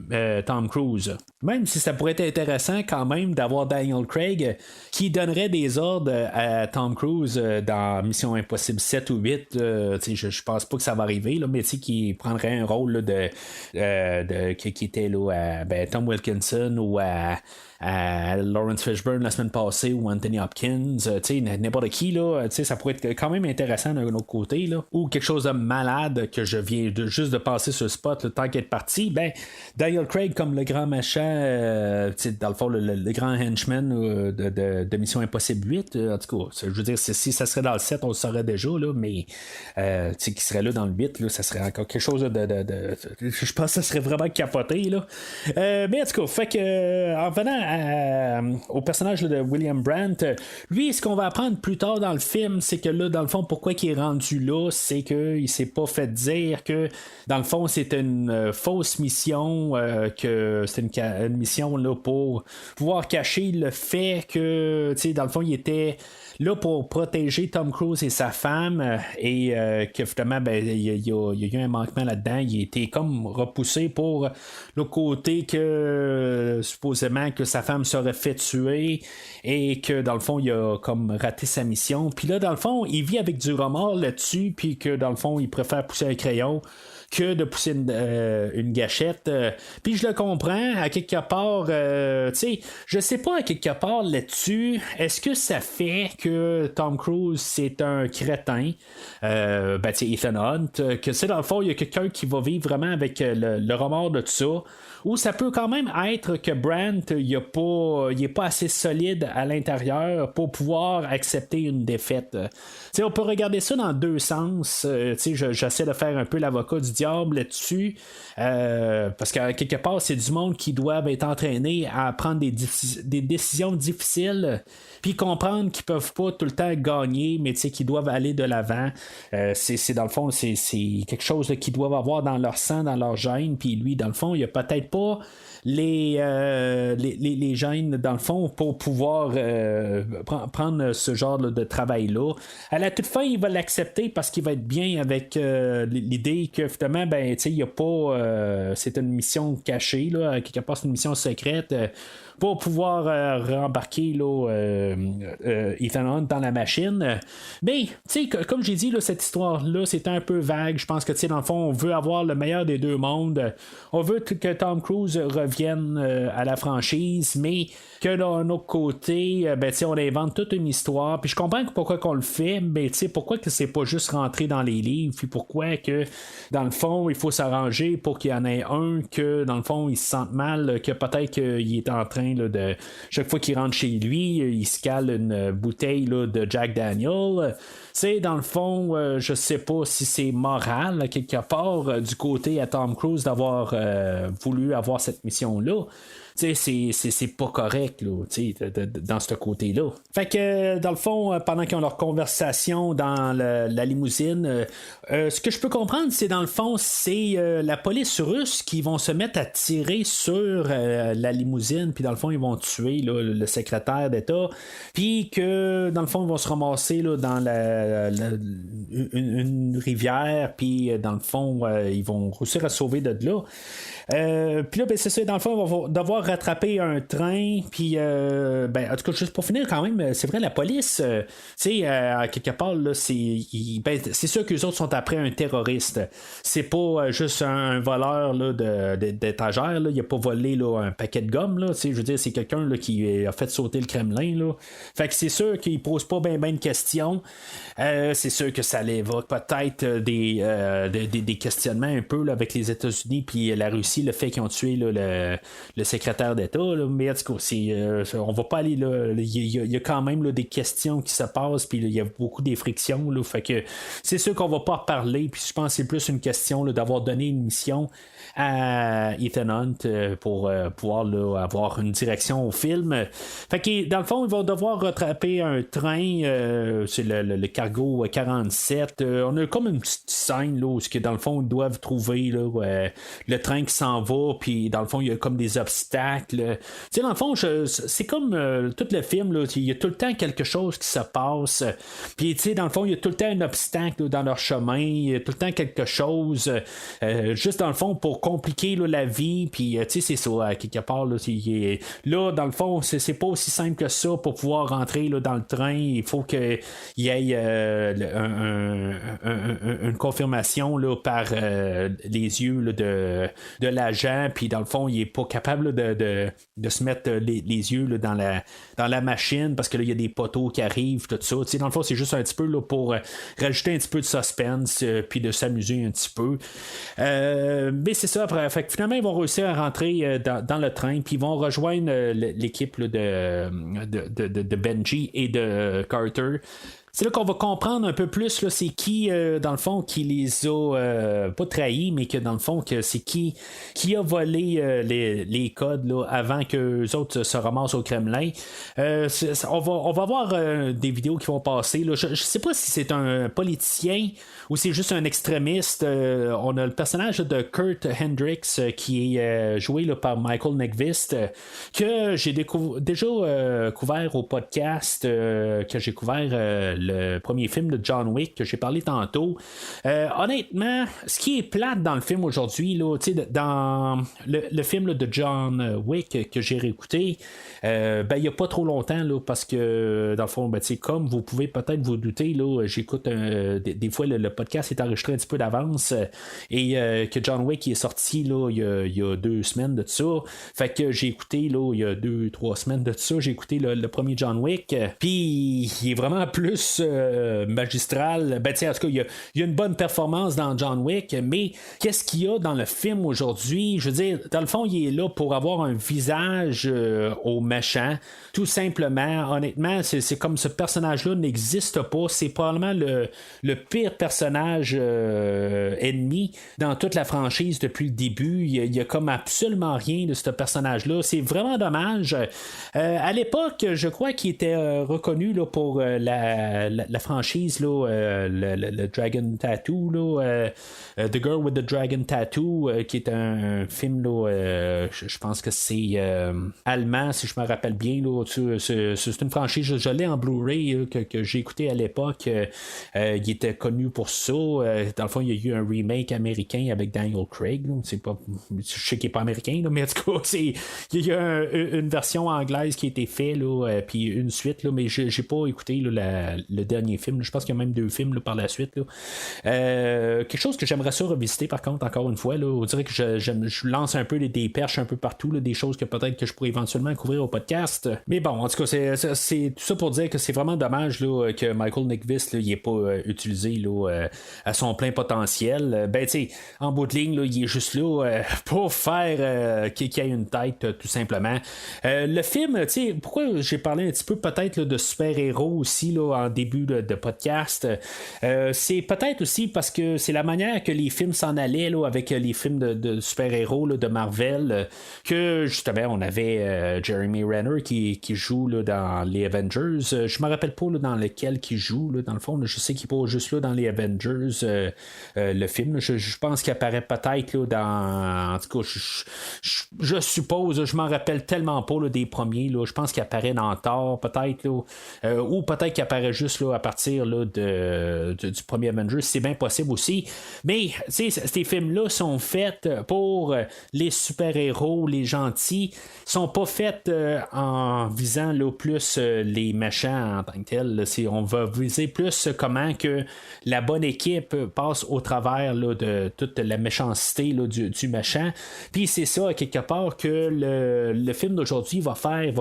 S1: Tom Cruise. Même si ça pourrait être intéressant quand même d'avoir Daniel Craig qui donnerait des ordres à Tom Cruise dans Mission Impossible 7 ou 8. Je pense pas que ça va arriver, là, mais qui prendrait un rôle là, qui était là, à Tom Wilkinson ou à Lawrence Fishburne la semaine passée ou Anthony Hopkins, n'importe qui là, ça pourrait être quand même intéressant d'un autre côté là, ou quelque chose de malade que je viens juste de passer sur le spot le temps qu'il est parti. Daniel Craig comme le grand machin, dans le fond le grand henchman de Mission Impossible 8, en tout cas je veux dire si ça serait dans le 7 on le saurait déjà là, mais qui serait là dans le 8 là, ça serait encore quelque chose je pense que ça serait vraiment capoté là. Mais en tout cas, fait que en venant au personnage là, de William Brandt, lui, ce qu'on va apprendre plus tard dans le film, c'est que là, dans le fond, pourquoi il est rendu là, c'est qu'il s'est pas fait dire que, dans le fond, c'était une fausse mission, que c'était une mission là, pour pouvoir cacher le fait que, dans le fond, il était là pour protéger Tom Cruise et sa femme, et que finalement il y a eu un manquement là-dedans. Il a été comme repoussé pour le côté que supposément que sa femme serait fait tuer, et que dans le fond il a comme raté sa mission, puis là dans le fond il vit avec du remords là-dessus, puis que dans le fond il préfère pousser un crayon que de pousser une gâchette. Puis je le comprends à quelque part, je sais pas à quelque part là-dessus, est-ce que ça fait que Tom Cruise c'est un crétin, Ethan Hunt, que c'est dans le fond il y a quelqu'un qui va vivre vraiment avec le remords de tout ça, ou ça peut quand même être que Brandt il est pas assez solide à l'intérieur pour pouvoir accepter une défaite. On peut regarder ça dans deux sens. J'essaie de faire un peu l'avocat du diable là-dessus, parce qu'à quelque part c'est du monde qui doivent être entraînés à prendre des décisions difficiles, puis comprendre qu'ils peuvent pas tout le temps gagner, mais qu'ils doivent aller de l'avant. C'est dans le fond c'est quelque chose qu'ils doivent avoir dans leur sang, dans leur gène, puis lui dans le fond il a peut-être pas les gènes dans le fond pour pouvoir prendre ce genre de travail-là. À la toute fin, il va l'accepter parce qu'il va être bien avec l'idée que finalement, il y a pas c'est une mission cachée, là, quelque part c'est une mission secrète. Pour pouvoir rembarquer là, Ethan Hunt dans la machine. Mais, tu sais, comme j'ai dit, là, cette histoire-là, c'est un peu vague. Je pense que, tu sais, dans le fond, on veut avoir le meilleur des deux mondes. On veut que Tom Cruise revienne à la franchise, mais que d'un autre côté, ben, tu sais, on invente toute une histoire. Puis je comprends pourquoi qu'on le fait, mais tu sais, pourquoi que c'est pas juste rentré dans les livres, puis pourquoi que, dans le fond, il faut s'arranger pour qu'il y en ait un que, dans le fond, il se sente mal, que peut-être qu'il est en train là, de... Chaque fois qu'il rentre chez lui, il se cale une bouteille là, de Jack Daniel. sais, dans le fond, je sais pas si c'est moral, là, quelque part, du côté à Tom Cruise d'avoir voulu avoir cette mission-là. C'est pas correct là, dans ce côté-là. Fait que dans le fond, pendant qu'ils ont leur conversation dans la limousine, ce que je peux comprendre, c'est dans le fond, c'est la police russe qui vont se mettre à tirer sur la limousine, puis dans le fond, ils vont tuer là, le secrétaire d'État, puis que dans le fond, ils vont se ramasser là, dans une rivière, puis dans le fond, ils vont réussir à sauver de là. Puis là, ben, c'est ça, dans le fond, on va devoir rattraper un train, puis ben, en tout cas, juste pour finir quand même, c'est vrai, la police, tu sais, quelque part, là, c'est sûr qu'eux autres sont après un terroriste. C'est pas juste un voleur là, d'étagère, là. Il a pas volé là, un paquet de gomme, là, tu sais, je veux dire, c'est quelqu'un là, qui a fait sauter le Kremlin, là. Fait que c'est sûr qu'il pose pas bien de questions. C'est sûr que ça évoque peut-être des questionnements un peu là, avec les États-Unis puis la Russie, le fait qu'ils ont tué là, le secrétaire d'État, là. Mais en tout cas, on va pas aller là. Il y a quand même là, des questions qui se passent, puis il y a beaucoup des frictions. Là, fait que c'est sûr qu'on va pas reparler, puis je pense que c'est plus une question là, d'avoir donné une mission à Ethan Hunt pour pouvoir là, avoir une direction au film. Fait que dans le fond, ils vont devoir rattraper un train, c'est le cargo 47. On a comme une petite scène là, où dans le fond, ils doivent trouver là, le train qui s'en va, puis dans le fond, il y a comme des obstacles. Tu sais, dans le fond, c'est comme tout le film, là, il y a tout le temps quelque chose qui se passe. Puis, tu sais, dans le fond, il y a tout le temps un obstacle là, dans leur chemin, il y a tout le temps quelque chose, juste dans le fond, pour compliquer là, la vie, puis tu sais, c'est ça, quelque part, là, là, dans le fond, c'est pas aussi simple que ça pour pouvoir rentrer là, dans le train. Il faut qu'il y ait une confirmation là, par les yeux là, de l'agent, puis dans le fond, il est pas capable là, de se mettre les yeux là, dans la machine, parce que là, il y a des poteaux qui arrivent, tout ça. Tu sais, dans le fond, c'est juste un petit peu là, pour rajouter un petit peu de suspense, puis de s'amuser un petit peu. Mais c'est ça, après, fait que finalement, ils vont réussir à rentrer dans le train, puis ils vont rejoindre l'équipe là, de Benji et de Carter. C'est là qu'on va comprendre un peu plus là, c'est qui, dans le fond, qui les a pas trahis, mais que dans le fond, que c'est qui a volé les codes là, avant que les autres se ramassent au Kremlin. On va avoir des vidéos qui vont passer. Là. Je sais pas si c'est un politicien ou c'est juste un extrémiste. On a le personnage de Kurt Hendricks qui est joué là, par Michael Nyqvist, que j'ai déjà couvert au podcast, que j'ai couvert le premier film de John Wick que j'ai parlé tantôt. Honnêtement, ce qui est plate dans le film aujourd'hui, là, dans le film là, de John Wick que j'ai réécouté, il n'y a pas trop longtemps, là, parce que dans le fond, comme vous pouvez peut-être vous douter, là, j'écoute des fois le podcast est enregistré un petit peu d'avance et que John Wick est sorti là, il y a 2 semaines de ça. Fait que j'ai écouté là, il y a 2-3 semaines de ça, j'ai écouté le premier John Wick, puis il est vraiment plus magistral. En tout cas, il y a une bonne performance dans John Wick, mais qu'est-ce qu'il y a dans le film aujourd'hui? Je veux dire, dans le fond, il est là pour avoir un visage au méchant, tout simplement. Honnêtement, c'est comme ce personnage-là n'existe pas. C'est probablement le pire personnage ennemi dans toute la franchise depuis le début. Il y a comme absolument rien de ce personnage-là. C'est vraiment dommage. À l'époque, je crois qu'il était reconnu là, pour la franchise, là, le Dragon Tattoo, là, The Girl with the Dragon Tattoo, qui est un film, là, je pense que c'est allemand, si je me rappelle bien. Là, c'est une franchise, je l'ai en Blu-ray que j'ai écouté à l'époque. Il était connu pour ça. Dans le fond, il y a eu un remake américain avec Daniel Craig. Là. C'est pas, je sais qu'il n'est pas américain, là, mais en tout cas, il y a une version anglaise qui a été faite, puis une suite, là, mais j'ai pas écouté là, le dernier film. Là. Je pense qu'il y a même 2 films là, par la suite. Là. Quelque chose que j'aimerais ça revisiter, par contre, encore une fois. Là, on dirait que je lance un peu des perches un peu partout, là, des choses que peut-être que je pourrais éventuellement couvrir au podcast. Mais bon, en tout cas, c'est tout ça pour dire que c'est vraiment dommage là, que Michael Nyqvist n'ait pas utilisé là, à son plein potentiel. Ben, tu sais, en bout de ligne, là, il est juste là pour faire qu'il y ait une tête, tout simplement. Le film, tu sais, pourquoi j'ai parlé un petit peu peut-être là, de super-héros aussi là, en début de podcast, c'est peut-être aussi parce que c'est la manière que les films s'en allaient là, avec les films de super-héros là, de Marvel, que justement on avait Jeremy Renner qui joue là, dans les Avengers. Je me rappelle pas là, dans lequel il joue, là, dans le fond. Là, je sais qu'il n'est pas juste là dans les Avengers, le film. Là, je pense qu'il apparaît peut-être là, dans. En tout cas, je suppose, je m'en rappelle tellement pas là, des premiers. Là, je pense qu'il apparaît dans Thor, peut-être. Là, ou peut-être qu'il apparaît juste là, à partir là, du premier Avengers. C'est bien possible aussi. Mais ces films-là sont faits pour les super-héros, les gentils. Ils sont pas faits en visant là, plus les méchants en tant que tels. On va viser plus comment que la bonne équipe passe au travers là, de toute la méchanceté là, du méchant. Puis c'est ça, quelque part, que le film d'aujourd'hui va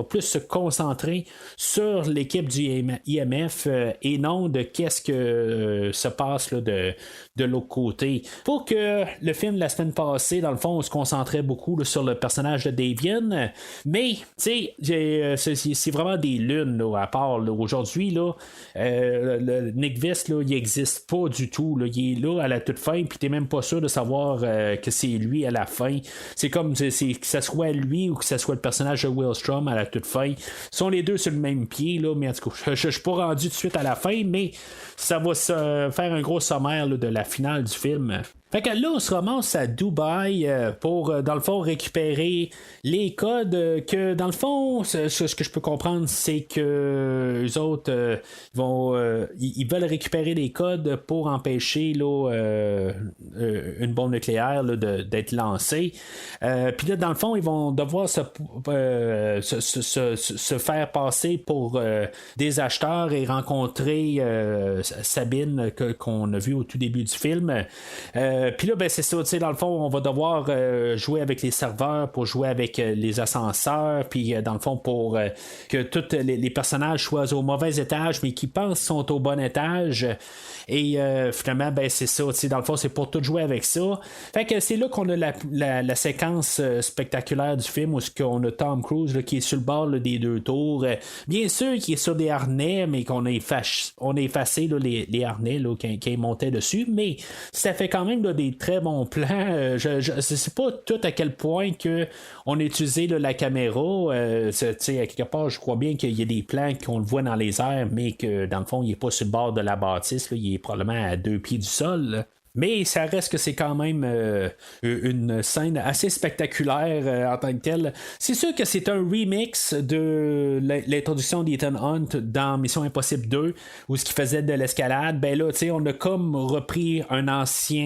S1: plus se concentrer sur l'équipe du IMF et non de qu'est-ce que se passe là, de l'autre côté. Pour que le film de la semaine passée, dans le fond, on se concentrait beaucoup là, sur le personnage de Davian, mais tu sais, c'est vraiment des lunes là, à part là, aujourd'hui là, le Nyqvist là, il existe pas du tout là, il est là à la toute fin, puis t'es même pas sûr de savoir que c'est lui à la fin. C'est comme que ce soit lui ou que ce soit le personnage de Will Strom à la toute fin. Ils sont les deux sur le même pied là, mais en tout cas, je suis pas rendu tout de suite à la fin, mais ça va se faire un gros sommaire là, de la finale du film. Fait que là, on se ramasse à Dubaï pour, dans le fond, récupérer les codes que, dans le fond, ce que je peux comprendre, c'est que eux autres ils veulent récupérer les codes pour empêcher là, une bombe nucléaire là, d'être lancée. Puis là, dans le fond, ils vont devoir se faire passer pour des acheteurs et rencontrer Sabine qu'on a vu au tout début du film. Puis là, ben, c'est ça, tu sais, dans le fond, on va devoir jouer avec les serveurs pour jouer avec les ascenseurs, puis dans le fond, pour que tous les personnages soient au mauvais étage, mais qui pensent qu'ils sont au bon étage. Et finalement, ben, c'est ça, tu sais, dans le fond, c'est pour tout jouer avec ça. Fait que c'est là qu'on a la séquence spectaculaire du film où on a Tom Cruise là, qui est sur le bord là, des 2 tours. Bien sûr, qui est sur des harnais, mais qu'on a effacé là, les harnais là, qui montaient dessus, mais ça fait quand même là, des très bons plans. Je sais pas tout à quel point que on a utilisé là, la caméra. À quelque part, je crois bien qu'il y a des plans qu'on le voit dans les airs, mais que dans le fond, il n'est pas sur le bord de la bâtisse. Là, il est probablement à 2 pieds du sol. Là. Mais ça reste que c'est quand même une scène assez spectaculaire en tant que telle. C'est sûr que c'est un remix de l'introduction d'Ethan Hunt dans Mission Impossible 2, où ce qui faisait de l'escalade. Ben là, tu sais, on a comme repris pas un ancien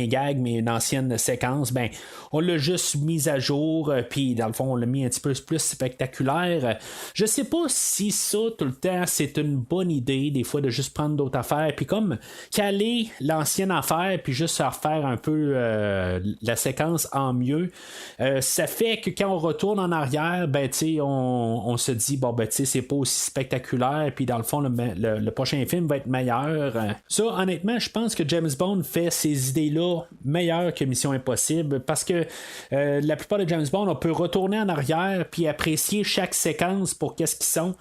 S1: gag, mais une ancienne séquence. Ben, on l'a juste mis à jour, puis dans le fond, on l'a mis un petit peu plus spectaculaire. Je sais pas si ça, tout le temps, c'est une bonne idée, des fois, de juste prendre d'autres affaires, puis comme caler l'ancienne affaire puis juste refaire un peu la séquence en mieux, ça fait que quand on retourne en arrière, ben tu sais, on se dit bon ben tu sais, c'est pas aussi spectaculaire, puis dans le fond le prochain film va être meilleur. Ça, honnêtement, je pense que James Bond fait ces idées-là meilleures que Mission Impossible, parce que la plupart de James Bond, on peut retourner en arrière puis apprécier chaque séquence pour qu'est-ce qu'ils sont.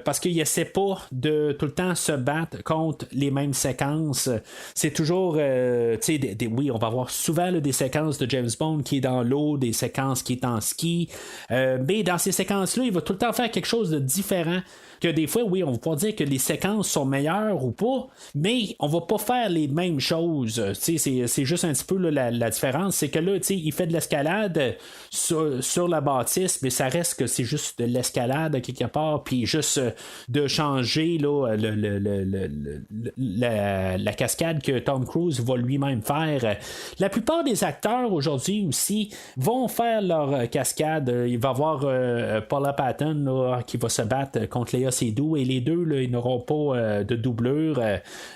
S1: Parce qu'il essaie pas de tout le temps se battre contre les mêmes séquences. C'est toujours oui, on va avoir souvent là, des séquences de James Bond qui est dans l'eau, des séquences qui est en ski, mais dans ces séquences-là, il va tout le temps faire quelque chose de différent que des fois, oui, on va pas dire que les séquences sont meilleures ou pas, mais on va pas faire les mêmes choses. C'est juste un petit peu là, la différence, c'est que là, il fait de l'escalade sur la bâtisse, mais ça reste que c'est juste de l'escalade quelque part, puis juste de changer là, la cascade que Tom Cruise va lui-même faire. La plupart des acteurs aujourd'hui aussi vont faire leur cascade. Il va y avoir Paula Patton là, qui va se battre contre Léa Seydoux, et les deux là, ils n'auront pas de doublure.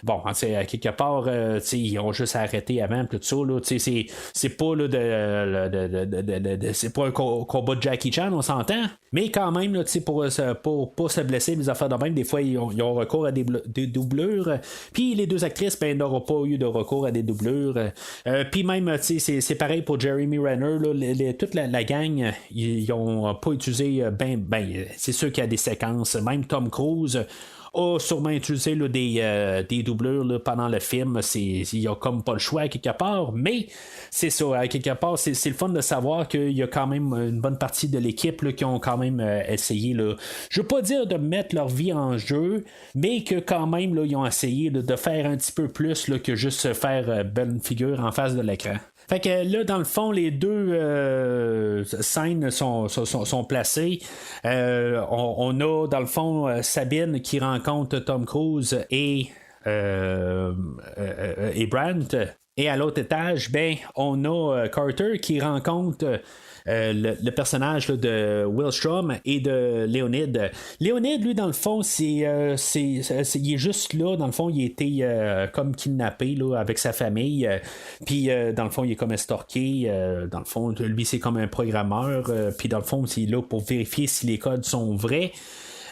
S1: Bon, à quelque part, ils ont juste arrêté avant tout ça. Là, c'est pas là, c'est pas un combat de Jackie Chan, on s'entend. Mais quand même, là, pour pas se blesser, les affaires de même, des fois, ils ont recours à des doublures. Puis les deux actrices, ben, n'auront pas eu de recours à des doublures. Puis même, c'est pareil pour Jeremy Renner. Là, toute la gang, ils ont pas utilisé c'est sûr qu'il y a des séquences. Même Tom Cruise a sûrement utilisé là, des doublures là, pendant le film. Il n'y a comme pas le choix à quelque part, mais c'est ça, à quelque part, c'est le fun de savoir qu'il y a quand même une bonne partie de l'équipe là, qui ont quand même essayé, là, je veux pas dire de mettre leur vie en jeu, mais que quand même là, ils ont essayé là, de faire un petit peu plus là, que juste faire belle figure en face de l'écran. Fait que là, dans le fond, les deux scènes sont placées. On a, dans le fond, Sabine qui rencontre Tom Cruise et Brandt. Et à l'autre étage, ben, on a Carter qui rencontre le personnage là, de Will Strom et de Léonide. Léonide, lui, dans le fond, il est juste là. Dans le fond, il a été comme kidnappé là, avec sa famille. Puis, dans le fond, il est comme estorqué. Dans le fond, lui, c'est comme un programmeur. Puis, dans le fond, c'est là pour vérifier si les codes sont vrais.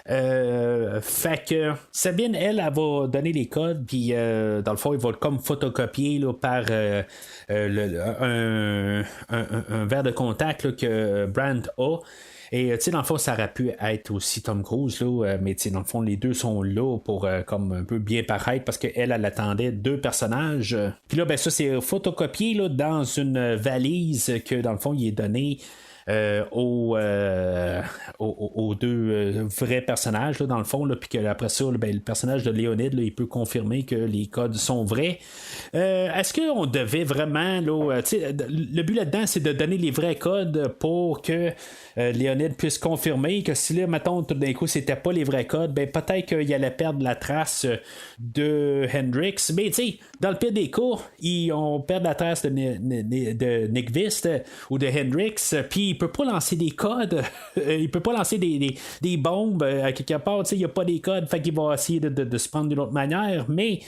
S1: Fait que Sabine, elle va donner les codes, puis dans le fond, il va comme photocopier là, par un verre de contact là, que Brandt a. Et dans le fond, ça aurait pu être aussi Tom Cruise, là, mais dans le fond, les deux sont là pour comme un peu bien paraître parce qu'elle attendait deux personnages. Puis là, ben ça, c'est photocopié là, dans une valise que dans le fond, il est donné. Aux deux vrais personnages là, dans le fond, puis qu'après ça, ben, le personnage de Léonide là, il peut confirmer que les codes sont vrais. Est-ce qu'on devait vraiment là, le but là-dedans c'est de donner les vrais codes pour que Léonide puisse confirmer que si là, mettons, tout d'un coup c'était pas les vrais codes, ben peut-être qu'il allait perdre la trace de Hendrix, mais tu sais, dans le pire des cas, on perd la trace de Nick Vist ou de Hendrix, puis il peut pas lancer des codes, il peut pas lancer des bombes à quelque part, il n'y a pas des codes, fait qu'il va essayer de se prendre d'une autre manière, mais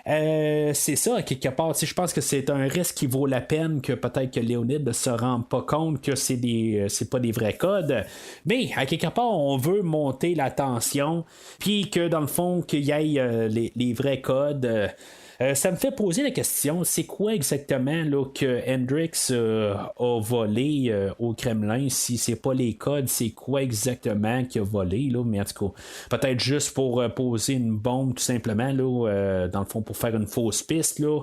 S1: c'est ça, à quelque part, je pense que c'est un risque qui vaut la peine, que peut-être que Léonide ne se rend pas compte que c'est pas des vrais codes, mais à quelque part on veut monter la tension, puis que dans le fond qu'il y ait les vrais codes. Ça me fait poser la question, c'est quoi exactement là, que Hendrix a volé au Kremlin? Si c'est pas les codes, c'est quoi exactement qu'il a volé? Là? Mais en tout cas, peut-être juste pour poser une bombe tout simplement, là, dans le fond, pour faire une fausse piste. Là.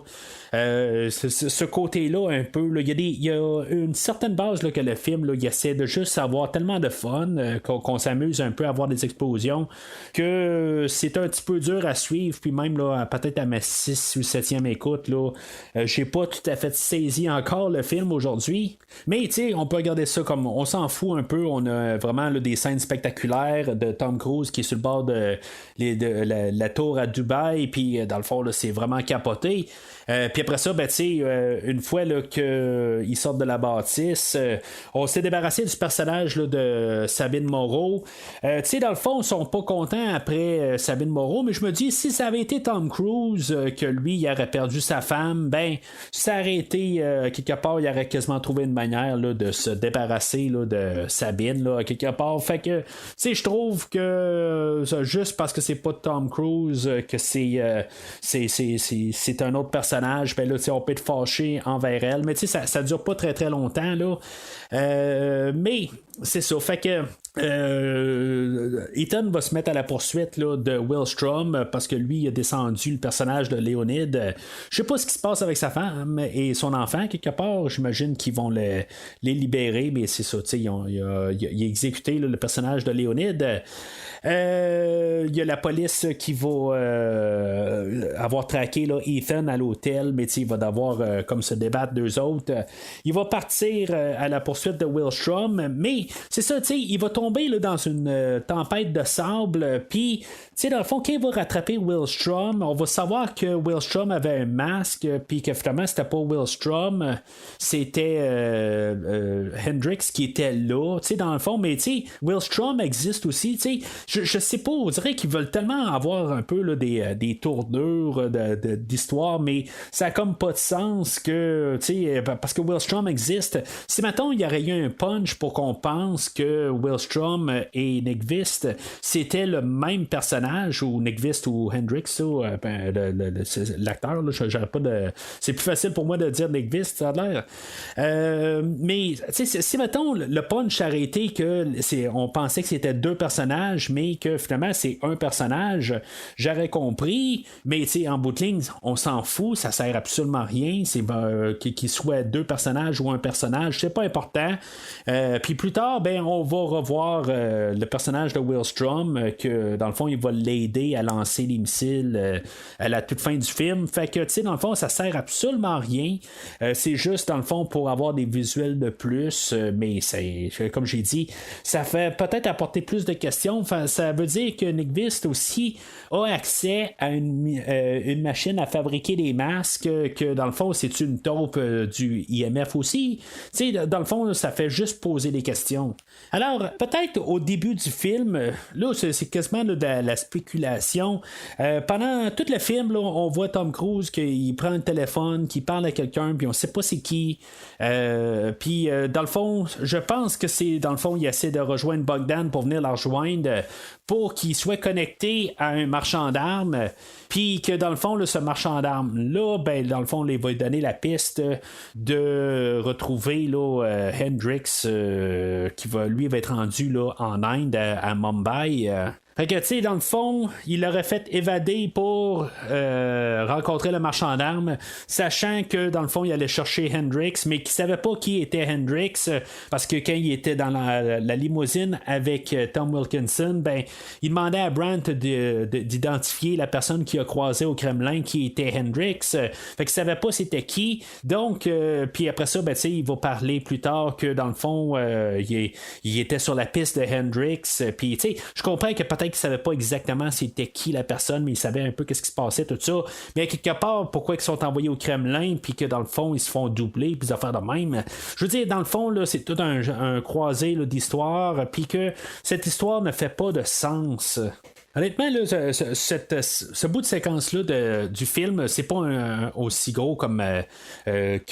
S1: Ce côté-là, un peu, là, il y a une certaine base là, que le film, là, il essaie de juste avoir tellement de fun, qu'on s'amuse un peu à avoir des explosions, que c'est un petit peu dur à suivre, puis même là, peut-être à ma 6 ou 7e écoute, là, j'ai pas tout à fait saisi encore le film aujourd'hui, mais tu sais, on peut regarder ça comme on s'en fout un peu. On a vraiment là, des scènes spectaculaires de Tom Cruise qui est sur le bord de la tour à Dubaï, puis dans le fond là, c'est vraiment capoté. Puis après ça, ben, une fois là, qu'ils sortent de la bâtisse, on s'est débarrassé du personnage là, de Sabine Moreau. Dans le fond, ils sont pas contents après Sabine Moreau, mais je me dis, si ça avait été Tom Cruise, que lui, il aurait perdu sa femme, ben, ça aurait été, quelque part, il aurait quasiment trouvé une manière là, de se débarrasser là, de Sabine, là, quelque part. Fait que, je trouve que juste parce que c'est pas Tom Cruise, que c'est un autre personnage, ben là, on peut être fâché envers elle, mais ça dure pas très très longtemps là. Mais c'est ça, fait que Ethan va se mettre à la poursuite là, de Will Strom parce que lui il a descendu le personnage de Léonide. Je sais pas ce qui se passe avec sa femme et son enfant quelque part. J'imagine qu'ils vont les libérer, mais c'est ça. Il a exécuté là, le personnage de Léonide. Il y a la police qui va avoir traqué là, Ethan à l'hôtel, mais il va devoir comme se débattre d'eux autres. Il va partir à la poursuite de Will Strom, mais c'est ça, il va tomber là, dans une tempête de sable, puis dans le fond, quand il va rattraper Will Strom, on va savoir que Will Strom avait un masque, puis que finalement c'était pas Will Strom, c'était Hendrix qui était là, dans le fond, mais Will Strom existe aussi, je sais pas, on dirait qu'ils veulent tellement avoir un peu là, des tournures d'histoire, mais ça a comme pas de sens que, parce que Will Strom existe. Si maintenant il y aurait eu un punch pour qu'on pense que Will Strom et Nick Vist c'était le même personnage, ou Nick Vist ou Hendrix, l'acteur, j'aurais pas de. C'est plus facile pour moi de dire Nick Vist, ça a l'air. Mais si mettons le punch a arrêté que on pensait que c'était deux personnages, mais que finalement c'est un personnage, j'aurais compris, mais en bout de ligne, on s'en fout, ça sert absolument à rien, c'est qu'il soit deux personnages ou un personnage, c'est pas important. Puis plus tard, on va revoir le personnage de Will Strom, que dans le fond il va l'aider à lancer les missiles à la toute fin du film, fait que dans le fond ça sert absolument à rien, c'est juste dans le fond pour avoir des visuels de plus, mais c'est comme j'ai dit, ça fait peut-être apporter plus de questions. Enfin, ça veut dire que Nick Vist aussi a accès à une machine à fabriquer des masques, que dans le fond c'est une taupe du IMF aussi. Dans le fond ça fait juste poser des questions. Alors peut-être au début du film, là c'est quasiment de la spéculation. Pendant tout le film là, on voit Tom Cruise qu'il prend un téléphone, qu'il parle à quelqu'un, puis on sait pas c'est qui. Puis dans le fond je pense que c'est dans le fond il essaie de rejoindre Bogdan pour venir la rejoindre, pour qu'il soit connecté à un marchand d'armes, puis que dans le fond là, ce marchand d'armes là, dans le fond il va lui donner la piste de retrouver là, Hendrix, qui va être rendu là, en Inde, à Mumbai. Fait que, tu sais, dans le fond, il l'aurait fait évader pour rencontrer le marchand d'armes, sachant que, dans le fond, il allait chercher Hendrix, mais qu'il savait pas qui était Hendrix, parce que quand il était dans la limousine avec Tom Wilkinson, il demandait à Brandt d'identifier la personne qu'il a croisée au Kremlin qui était Hendrix. Fait qu'il savait pas c'était qui. Donc, puis après ça, tu sais, il va parler plus tard que, dans le fond, il était sur la piste de Hendrix. Puis, tu sais, je comprends que peut-être qu'il ne savait pas exactement c'était qui la personne, mais il savait un peu qu'est-ce qui se passait, tout ça. Mais quelque part, pourquoi ils sont envoyés au Kremlin, puis que dans le fond, ils se font doubler, puis des affaires de même. Je veux dire, dans le fond, là, c'est tout un croisé là, d'histoire, puis que cette histoire ne fait pas de sens. Honnêtement, là, ce bout de séquence-là du film, c'est pas aussi gros comme qu'est-ce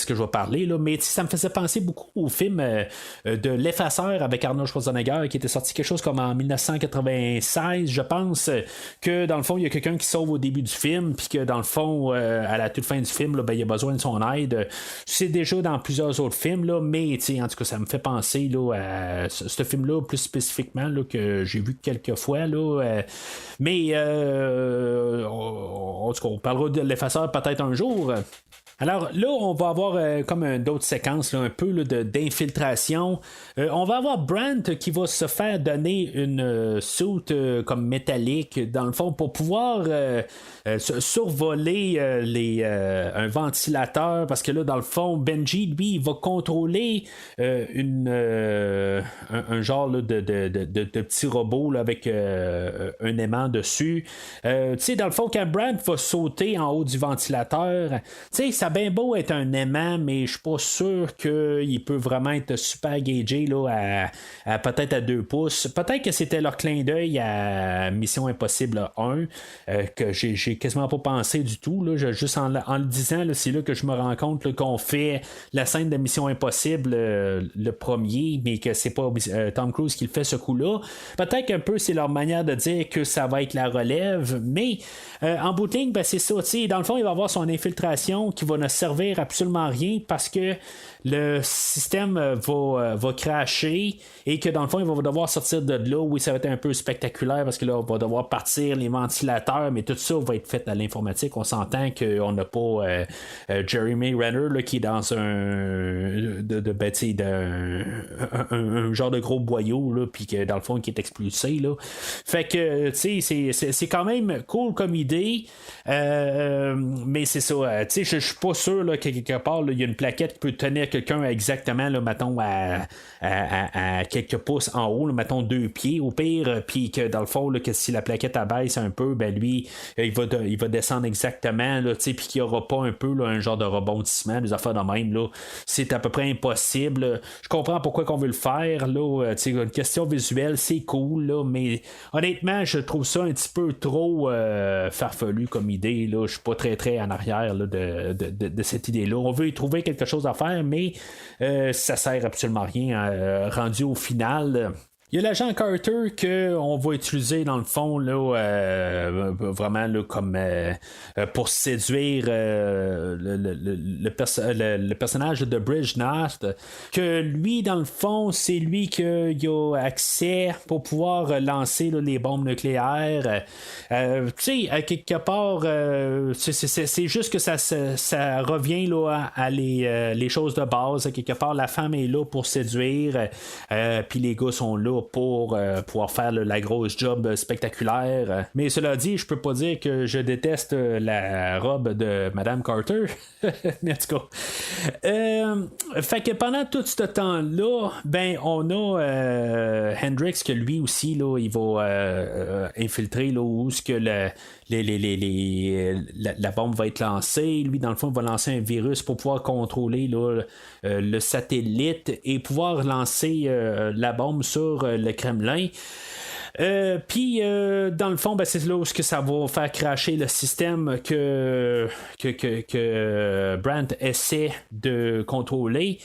S1: que je vais parler, là, mais ça me faisait penser beaucoup au film de L'Effaceur avec Arnold Schwarzenegger, qui était sorti quelque chose comme en 1996, je pense, que dans le fond, il y a quelqu'un qui sauve au début du film, puis que dans le fond, à la toute fin du film, là, il a besoin de son aide. C'est déjà dans plusieurs autres films, là, mais en tout cas, ça me fait penser là, à ce film-là plus spécifiquement là, que j'ai vu quelques fois là, mais en tout cas on parlera de L'Effaceur peut-être un jour. Alors là, on va avoir comme d'autres séquences, là, un peu là, d'infiltration. On va avoir Brandt qui va se faire donner une soute comme métallique, dans le fond, pour pouvoir survoler un ventilateur, parce que là, dans le fond, Benji, lui, il va contrôler un genre là, de petit robot là, avec un aimant dessus. Tu sais, dans le fond, quand Brandt va sauter en haut du ventilateur, tu sais, ça a bien beau être un aimant, mais je suis pas sûr qu'il peut vraiment être super gagé là, à peut-être à 2 pouces. Peut-être que c'était leur clin d'œil à Mission Impossible 1, que j'ai quasiment pas pensé du tout. Là. Juste en le disant, là, c'est là que je me rends compte là, qu'on fait la scène de Mission Impossible le premier, mais que c'est pas Tom Cruise qui le fait ce coup-là. Peut-être qu'un peu c'est leur manière de dire que ça va être la relève, mais en bout de ligne, c'est ça. Dans le fond, il va avoir son infiltration qui va ne servir absolument à rien parce que le système va crasher et que dans le fond, il va devoir sortir de là. Oui, ça va être un peu spectaculaire parce que là, on va devoir partir les ventilateurs, mais tout ça va être fait à l'informatique. On s'entend qu'on n'a pas Jeremy Renner là, qui est dans un genre de gros boyau, là, puis que dans le fond, qui est expulsé. Là. Fait que, tu sais, c'est quand même cool comme idée, mais c'est ça. Tu sais, je suis pas sûr là, que quelque part, il y a une plaquette qui peut tenir quelqu'un exactement, là, mettons, à quelques pouces en haut, là, mettons 2 pieds au pire, puis que dans le fond, là, que si la plaquette abaisse un peu, ben lui, il va descendre exactement, là, puis qu'il n'y aura pas un peu là, un genre de rebondissement, des affaires de même. Là. C'est à peu près impossible. Je comprends pourquoi qu'on veut le faire. Là, une question visuelle, c'est cool, là, mais honnêtement, je trouve ça un petit peu trop farfelu comme idée. Là. Je suis pas très très en arrière là, de cette idée-là. On veut y trouver quelque chose à faire, mais ça sert absolument à rien rendu au final. Il y a l'agent Carter qu'on va utiliser dans le fond là, vraiment là, comme pour séduire le personnage de Bridgenorth, que lui dans le fond c'est lui qui a accès pour pouvoir lancer là, les bombes nucléaires. Tu sais, à quelque part c'est juste que ça revient là, à les choses de base. À quelque part la femme est là pour séduire, puis les gars sont là pour pouvoir faire la grosse job spectaculaire. Mais cela dit, je peux pas dire que je déteste la robe de Madame Carter. Mais en tout cas. Fait que pendant tout ce temps-là, ben on a Hendrix que lui aussi, là, il va infiltrer là, où ce que la bombe va être lancée. Lui, dans le fond, il va lancer un virus pour pouvoir contrôler là, le satellite et pouvoir lancer la bombe sur le Kremlin. Puis dans le fond, ben, c'est là où ça va faire crasher le système que Brandt essaie de contrôler.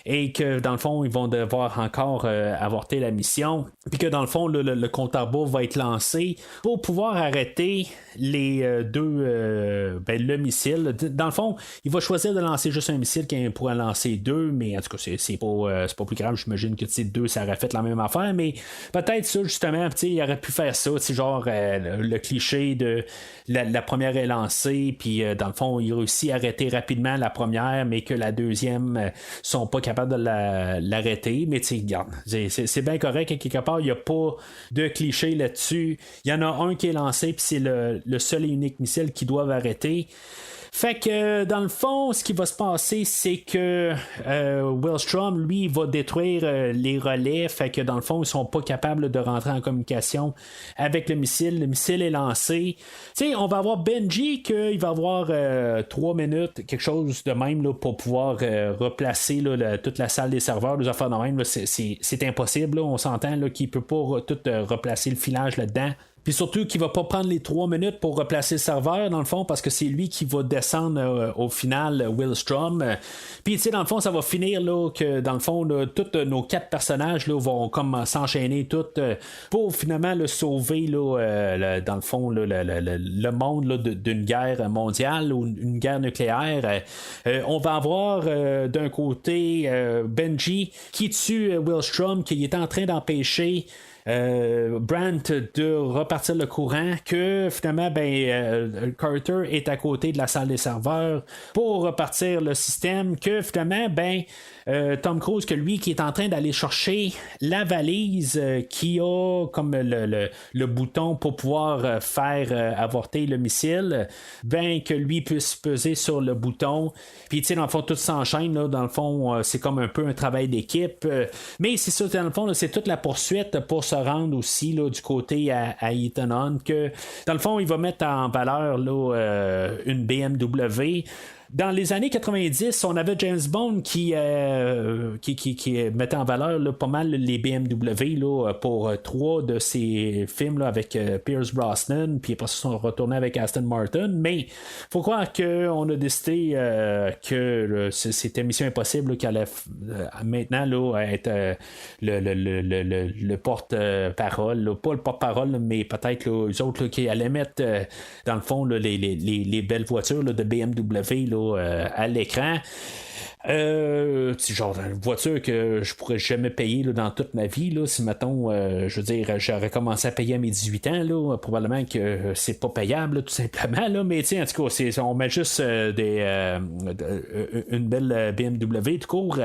S1: Et que dans le fond, ils vont devoir encore avorter la mission. Puis que dans le fond, le compte à rebours va être lancé pour pouvoir arrêter les le missile. Dans le fond, il va choisir de lancer juste un missile qui pourrait lancer 2, mais en tout cas, c'est pas plus grave. J'imagine que 2, ça aurait fait la même affaire, mais peut-être ça, justement, il aurait pu faire ça, genre le cliché de la première est lancée, puis dans le fond, il réussit à arrêter rapidement la première, mais que la deuxième sont pas capables de l'arrêter, mais tu regarde, c'est bien correct, et quelque part il n'y a pas de cliché là-dessus. Il y en a un qui est lancé, puis c'est le seul et unique missile qu'ils doivent arrêter. Fait que dans le fond, ce qui va se passer, c'est que Wellstrom, lui, va détruire les relais. Fait que dans le fond, ils sont pas capables de rentrer en communication avec le missile. Le missile est lancé. Tu sais, on va avoir Benji qu'il va avoir 3 minutes, quelque chose de même là, pour pouvoir replacer là, toute la salle des serveurs, des affaires de même. Là, c'est impossible. Là, on s'entend là, qu'il peut pas tout replacer le filage là-dedans. Puis surtout qu'il va pas prendre les 3 minutes pour replacer le serveur, dans le fond, parce que c'est lui qui va descendre au final, Wellstrom. Puis, tu sais, dans le fond, ça va finir là, que, dans le fond, tous nos 4 personnages là, vont comme s'enchaîner toutes pour finalement sauver, là, dans le fond, là, le monde là, d'une guerre mondiale ou une guerre nucléaire. On va avoir d'un côté Benji qui tue Wellstrom, qui est en train d'empêcher Brandt de repartir le courant, que finalement Carter est à côté de la salle des serveurs pour repartir le système, que finalement Tom Cruise, que lui qui est en train d'aller chercher la valise qui a comme le bouton pour pouvoir faire avorter le missile, que lui puisse peser sur le bouton, puis tu sais, dans le fond tout s'enchaîne là, dans le fond c'est comme un peu un travail d'équipe, mais c'est ça, dans le fond là, c'est toute la poursuite pour se rendre aussi là, du côté à Ethan Hunt, que dans le fond il va mettre en valeur là, une BMW. Dans les années 90, on avait James Bond qui mettait en valeur là, pas mal les BMW là, pour 3 de ses films là, avec Pierce Brosnan, puis après ça, ils sont retournés avec Aston Martin. Mais faut croire qu'on a décidé que c'était Mission Impossible là, qui allait maintenant là, être le porte-parole. Là. Pas le porte-parole, là, mais peut-être là, eux autres là, qui allaient mettre dans le fond là, les belles voitures là, de BMW là, là, à l'écran. Genre une voiture que je pourrais jamais payer là, dans toute ma vie là, si mettons je veux dire j'aurais commencé à payer à mes 18 ans là, probablement que c'est pas payable là, tout simplement là, mais en tout cas on met juste une belle BMW tout court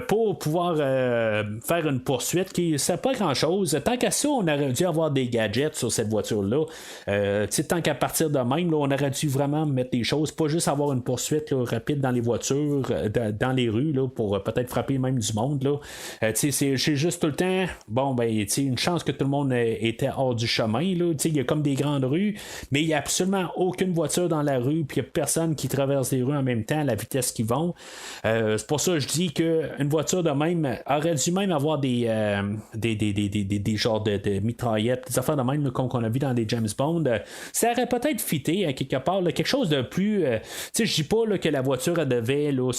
S1: pour pouvoir faire une poursuite qui c'est pas grand chose. Tant qu'à ça on aurait dû avoir des gadgets sur cette voiture là, tant qu'à partir de même là, on aurait dû vraiment mettre des choses, pas juste avoir une poursuite là, rapide dans les voitures dans les rues là, pour peut-être frapper même du monde là. C'est juste tout le temps une chance que tout le monde était hors du chemin là. Il y a comme des grandes rues mais il n'y a absolument aucune voiture dans la rue puis il n'y a personne qui traverse les rues en même temps à la vitesse qu'ils vont. C'est pour ça que je dis qu'une voiture de même aurait dû même avoir des genres de mitraillettes, des affaires de même là, comme on a vu dans des James Bond. Ça aurait peut-être fité à quelque part là, quelque chose de plus je dis pas là, que la voiture elle devait là,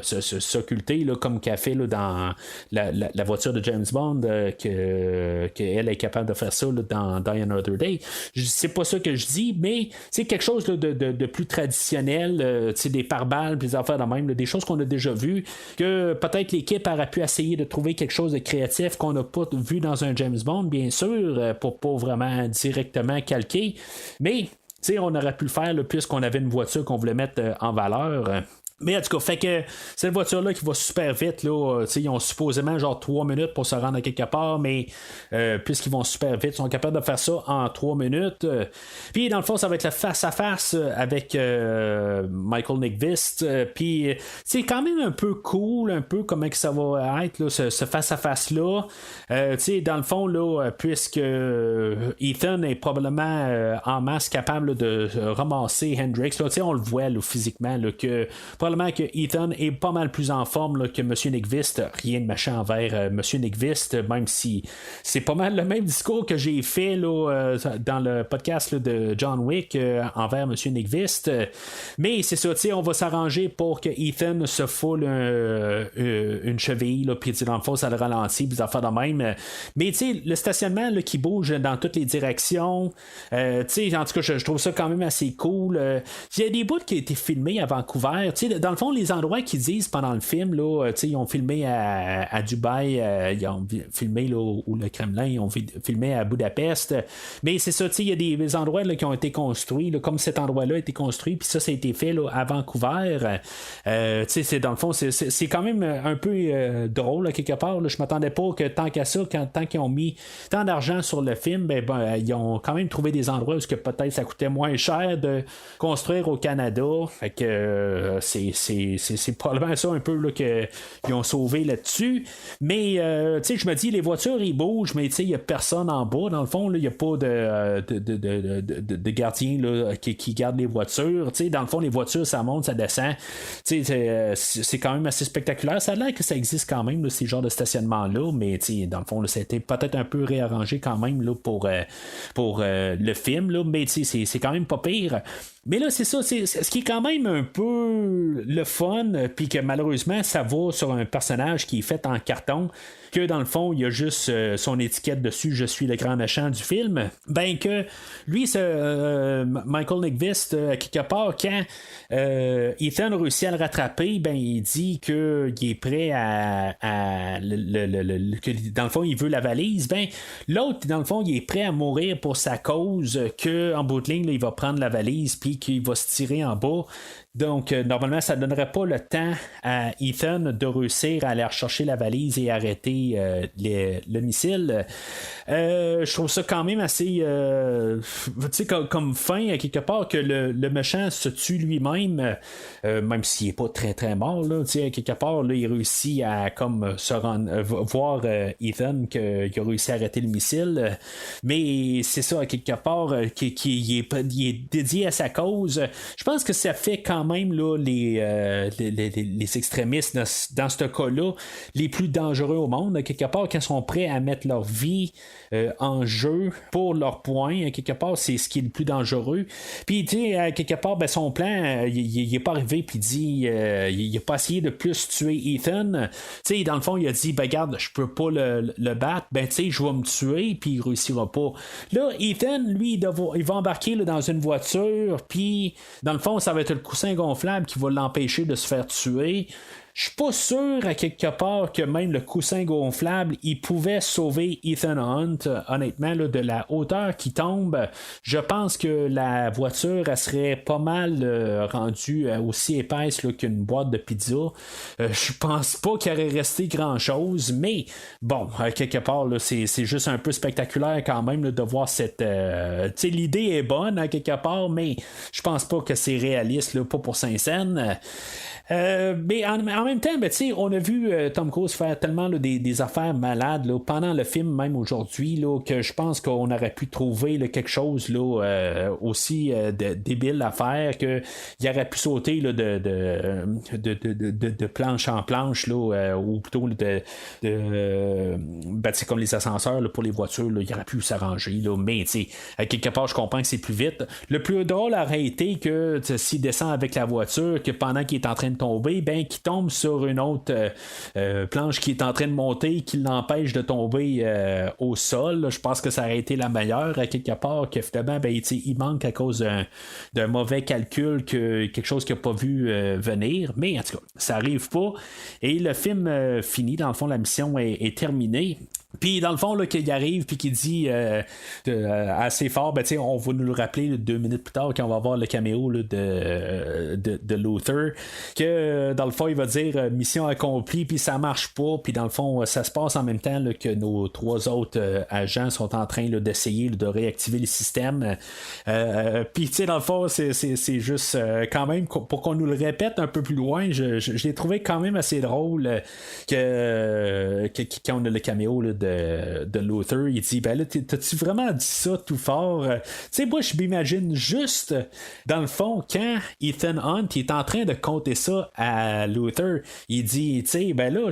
S1: s'occulter là, comme qu'elle fait là, dans la voiture de James Bond qu'elle est capable de faire ça là, dans Die Another Day. C'est pas ça que je dis, mais c'est quelque chose là, de plus traditionnel, des pare-balles, des affaires de même, là, des choses qu'on a déjà vues, que peut-être l'équipe aurait pu essayer de trouver quelque chose de créatif qu'on n'a pas vu dans un James Bond, bien sûr, pour pas vraiment directement calquer, mais on aurait pu le faire là, puisqu'on avait une voiture qu'on voulait mettre en valeur. Mais en tout cas, fait que cette voiture-là qui va super vite, là, ils ont supposément genre 3 minutes pour se rendre à quelque part, mais puisqu'ils vont super vite, ils sont capables de faire ça en 3 minutes. Puis dans le fond, ça va être le face-à-face avec Michael Nyqvist. Puis c'est quand même un peu cool, un peu comment que ça va être, là, ce face-à-face-là. Dans le fond, là, puisque Ethan est probablement en masse capable là, de ramasser Hendrix, là, on le voit là, physiquement, là, que probablement que Ethan est pas mal plus en forme là, que M. Nyqvist. Rien de méchant envers M. Nyqvist, même si c'est pas mal le même discours que j'ai fait là, dans le podcast là, de John Wick envers M. Nyqvist. Mais c'est ça, on va s'arranger pour que Ethan se foule une cheville, puis dans le fond, ça le ralentit, puis ça fait de même. Mais le stationnement là, qui bouge dans toutes les directions, en tout cas, je trouve ça quand même assez cool. Il y a des bouts qui ont été filmés à Vancouver. Dans le fond, les endroits qu'ils disent pendant le film, là, ils ont filmé à Dubaï, ils ont filmé là, où le Kremlin, ils ont filmé à Budapest. Mais c'est ça, il y a des endroits là, qui ont été construits, là, comme cet endroit-là a été construit, puis ça a été fait là, à Vancouver. C'est, dans le fond, c'est quand même un peu drôle, là, quelque part. Là. Je m'attendais pas que tant qu'à ça, tant qu'ils ont mis tant d'argent sur le film, ils ont quand même trouvé des endroits où que peut-être ça coûtait moins cher de construire au Canada. Fait que c'est probablement ça un peu là, qu'ils ont sauvé là-dessus. Mais je me dis, les voitures ils bougent, mais il n'y a personne en bas. Dans le fond, il n'y a pas de gardien là, qui garde les voitures. Dans le fond, les voitures, ça monte, ça descend. C'est quand même assez spectaculaire. Ça a l'air que ça existe quand même, là, ces genres de stationnement-là, mais dans le fond, là, ça a été peut-être un peu réarrangé quand même là, pour le film, là, mais c'est quand même pas pire. Mais là, c'est ça, c'est ce qui est quand même un peu le fun, puis que malheureusement, ça va sur un personnage qui est fait en carton, que dans le fond, il y a juste son étiquette dessus, je suis le grand méchant du film. Ben que lui, Michael Nyqvist, quelque part, quand Ethan réussit à le rattraper, ben il dit qu'il est prêt que dans le fond, il veut la valise. Ben l'autre, dans le fond, il est prêt à mourir pour sa cause, que en bout de ligne, là, il va prendre la valise, puis qu'il va se tirer en bas. Donc, normalement, ça ne donnerait pas le temps à Ethan de réussir à aller rechercher la valise et arrêter le missile. Je trouve ça quand même assez comme fin, à quelque part, que le méchant se tue lui-même, même s'il n'est pas très très mort. Là, à quelque part, là, il réussit à comme se rendre, voir Ethan qu'il a réussi à arrêter le missile. Mais c'est ça, à quelque part, qu'il est dédié à sa cause. Je pense que ça fait quand même là, les les extrémistes dans ce cas-là, les plus dangereux au monde, quelque part, quand ils sont prêts à mettre leur vie en jeu pour leur point, quelque part, c'est ce qui est le plus dangereux. Puis, tu sais, quelque part, son plan, il n'est pas arrivé, puis dit, il n'a pas essayé de plus tuer Ethan. Tu sais, dans le fond, il a dit, regarde, je peux pas le battre, tu sais, je vais me tuer, puis il réussira pas. Là, Ethan, lui, il va embarquer là, dans une voiture, puis, dans le fond, ça va être le coussin gonflable qui va l'empêcher de se faire tuer. Je suis pas sûr à quelque part que même le coussin gonflable, il pouvait sauver Ethan Hunt. Honnêtement, là, de la hauteur qui tombe, je pense que la voiture, elle serait pas mal rendue aussi épaisse là, qu'une boîte de pizza. Je pense pas qu'il aurait resté grand-chose, mais bon, quelque part, là, c'est juste un peu spectaculaire quand même là, de voir cette... tu sais, l'idée est bonne à quelque part, mais je pense pas que c'est réaliste, là, pas pour Saint-Saëns. Mais en même temps, on a vu Tom Cruise faire tellement là, des affaires malades là, pendant le film, même aujourd'hui, là, que je pense qu'on aurait pu trouver là, quelque chose là, aussi débile à faire, qu'il aurait pu sauter là, de planche en planche, là, ou plutôt comme les ascenseurs là, pour les voitures, là, il aurait pu s'arranger. Là, mais à quelque part, je comprends que c'est plus vite. Le plus drôle aurait été que s'il descend avec la voiture, que pendant qu'il est en train de tomber, qu'il tombe sur une autre planche qui est en train de monter, qui l'empêche de tomber au sol. Là, je pense que ça aurait été la meilleure à quelque part, que finalement il manque à cause d'un mauvais calcul, quelque chose qu'il n'a pas vu venir, mais en tout cas ça arrive pas et le film finit, dans le fond la mission est terminée. Puis dans le fond, là, qu'il arrive puis qu'il dit assez fort, on va nous le rappeler là, 2 minutes plus tard quand on va voir le caméo là, de Luther, que dans le fond il va dire mission accomplie, puis ça marche pas, puis dans le fond ça se passe en même temps là, que nos 3 autres agents sont en train là, d'essayer là, de réactiver le système. Puis tu sais, dans le fond c'est juste quand même pour qu'on nous le répète un peu plus loin. Je l'ai trouvé quand même assez drôle que quand on a le caméo là, de Luther, il dit là, t'as-tu vraiment dit ça tout fort? Tu sais, moi je m'imagine juste dans le fond quand Ethan Hunt il est en train de compter ça à Luther, il dit, tu sais, là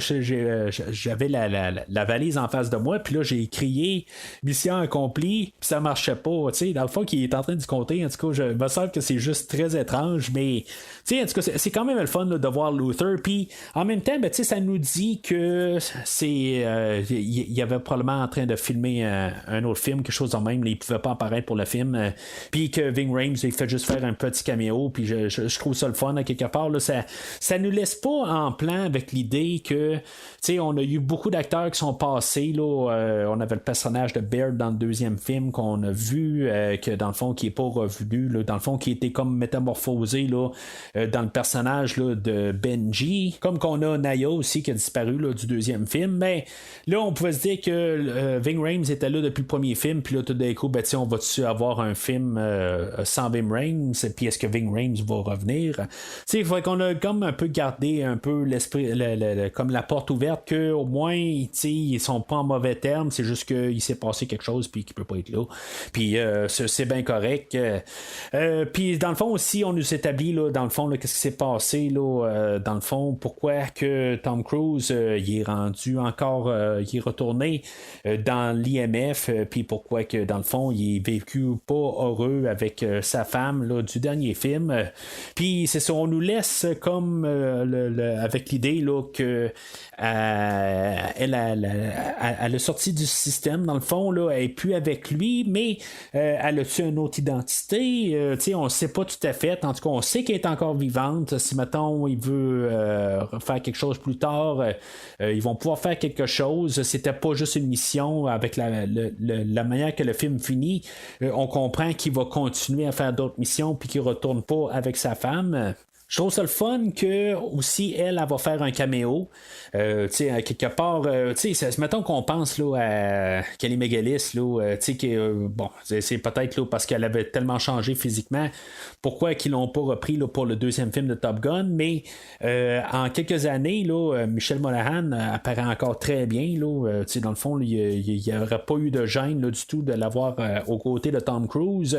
S1: j'avais la valise en face de moi, puis là j'ai crié mission accomplie, puis ça marchait pas, tu sais, dans le fond qu'il est en train de compter. En tout cas, je me semble que c'est juste très étrange, mais tu sais, en tout cas c'est quand même le fun là, de voir Luther, puis en même temps, tu sais, ça nous dit que c'est il y avait probablement en train de filmer un autre film, quelque chose de même, là, il pouvait pas apparaître pour le film, puis que Ving Rhames il fait juste faire un petit caméo, puis je trouve ça le fun à quelque part là, ça nous laisse pas en plan avec l'idée que, tu sais, on a eu beaucoup d'acteurs qui sont passés là, on avait le personnage de Baird dans le 2e film qu'on a vu, que dans le fond qui est pas revenu là, dans le fond qui était comme métamorphosé là, dans le personnage là, de Benji, comme qu'on a Naya aussi qui a disparu là, du 2e film, mais là on pouvait se dire que Ving Rhames était là depuis le premier film, puis là tout d'un coup on va-tu avoir un film sans Ving Rhames, puis est-ce que Ving Rhames va revenir? Tu sais, il faudrait qu'on a comme un peu gardé un peu l'esprit, comme la porte ouverte, que au moins ils sont pas en mauvais termes, c'est juste qu'il s'est passé quelque chose puis qu'il peut pas être là, puis c'est bien correct. Puis dans le fond aussi on nous établit là, dans le fond là, qu'est-ce qui s'est passé là, dans le fond, pourquoi que Tom Cruise il est rendu encore il est retourné dans l'IMF, puis pourquoi que dans le fond il est vécu pas heureux avec sa femme là, du dernier film, puis c'est ça, on nous laisse comme avec l'idée là, que elle a sorti du système, dans le fond là, elle est plus avec lui, mais elle a-tu une autre identité, tu sais, on sait pas tout à fait, en tout cas on sait qu'elle est encore vivante. Si mettons il veut faire quelque chose plus tard, ils vont pouvoir faire quelque chose. C'était pas juste une mission. Avec la manière que le film finit, on comprend qu'il va continuer à faire d'autres missions puis qu'il retourne pas avec sa femme. Je trouve ça le fun que aussi elle va faire un caméo. Quelque part, mettons qu'on pense là, à Kelly McGillis, là, bon, c'est peut-être là, parce qu'elle avait tellement changé physiquement, pourquoi qu'ils l'ont pas repris là, pour le 2e film de Top Gun, mais en quelques années, là, Michelle Monaghan apparaît encore très bien. Là, dans le fond, il n'y aurait pas eu de gêne là, du tout de l'avoir aux côtés de Tom Cruise.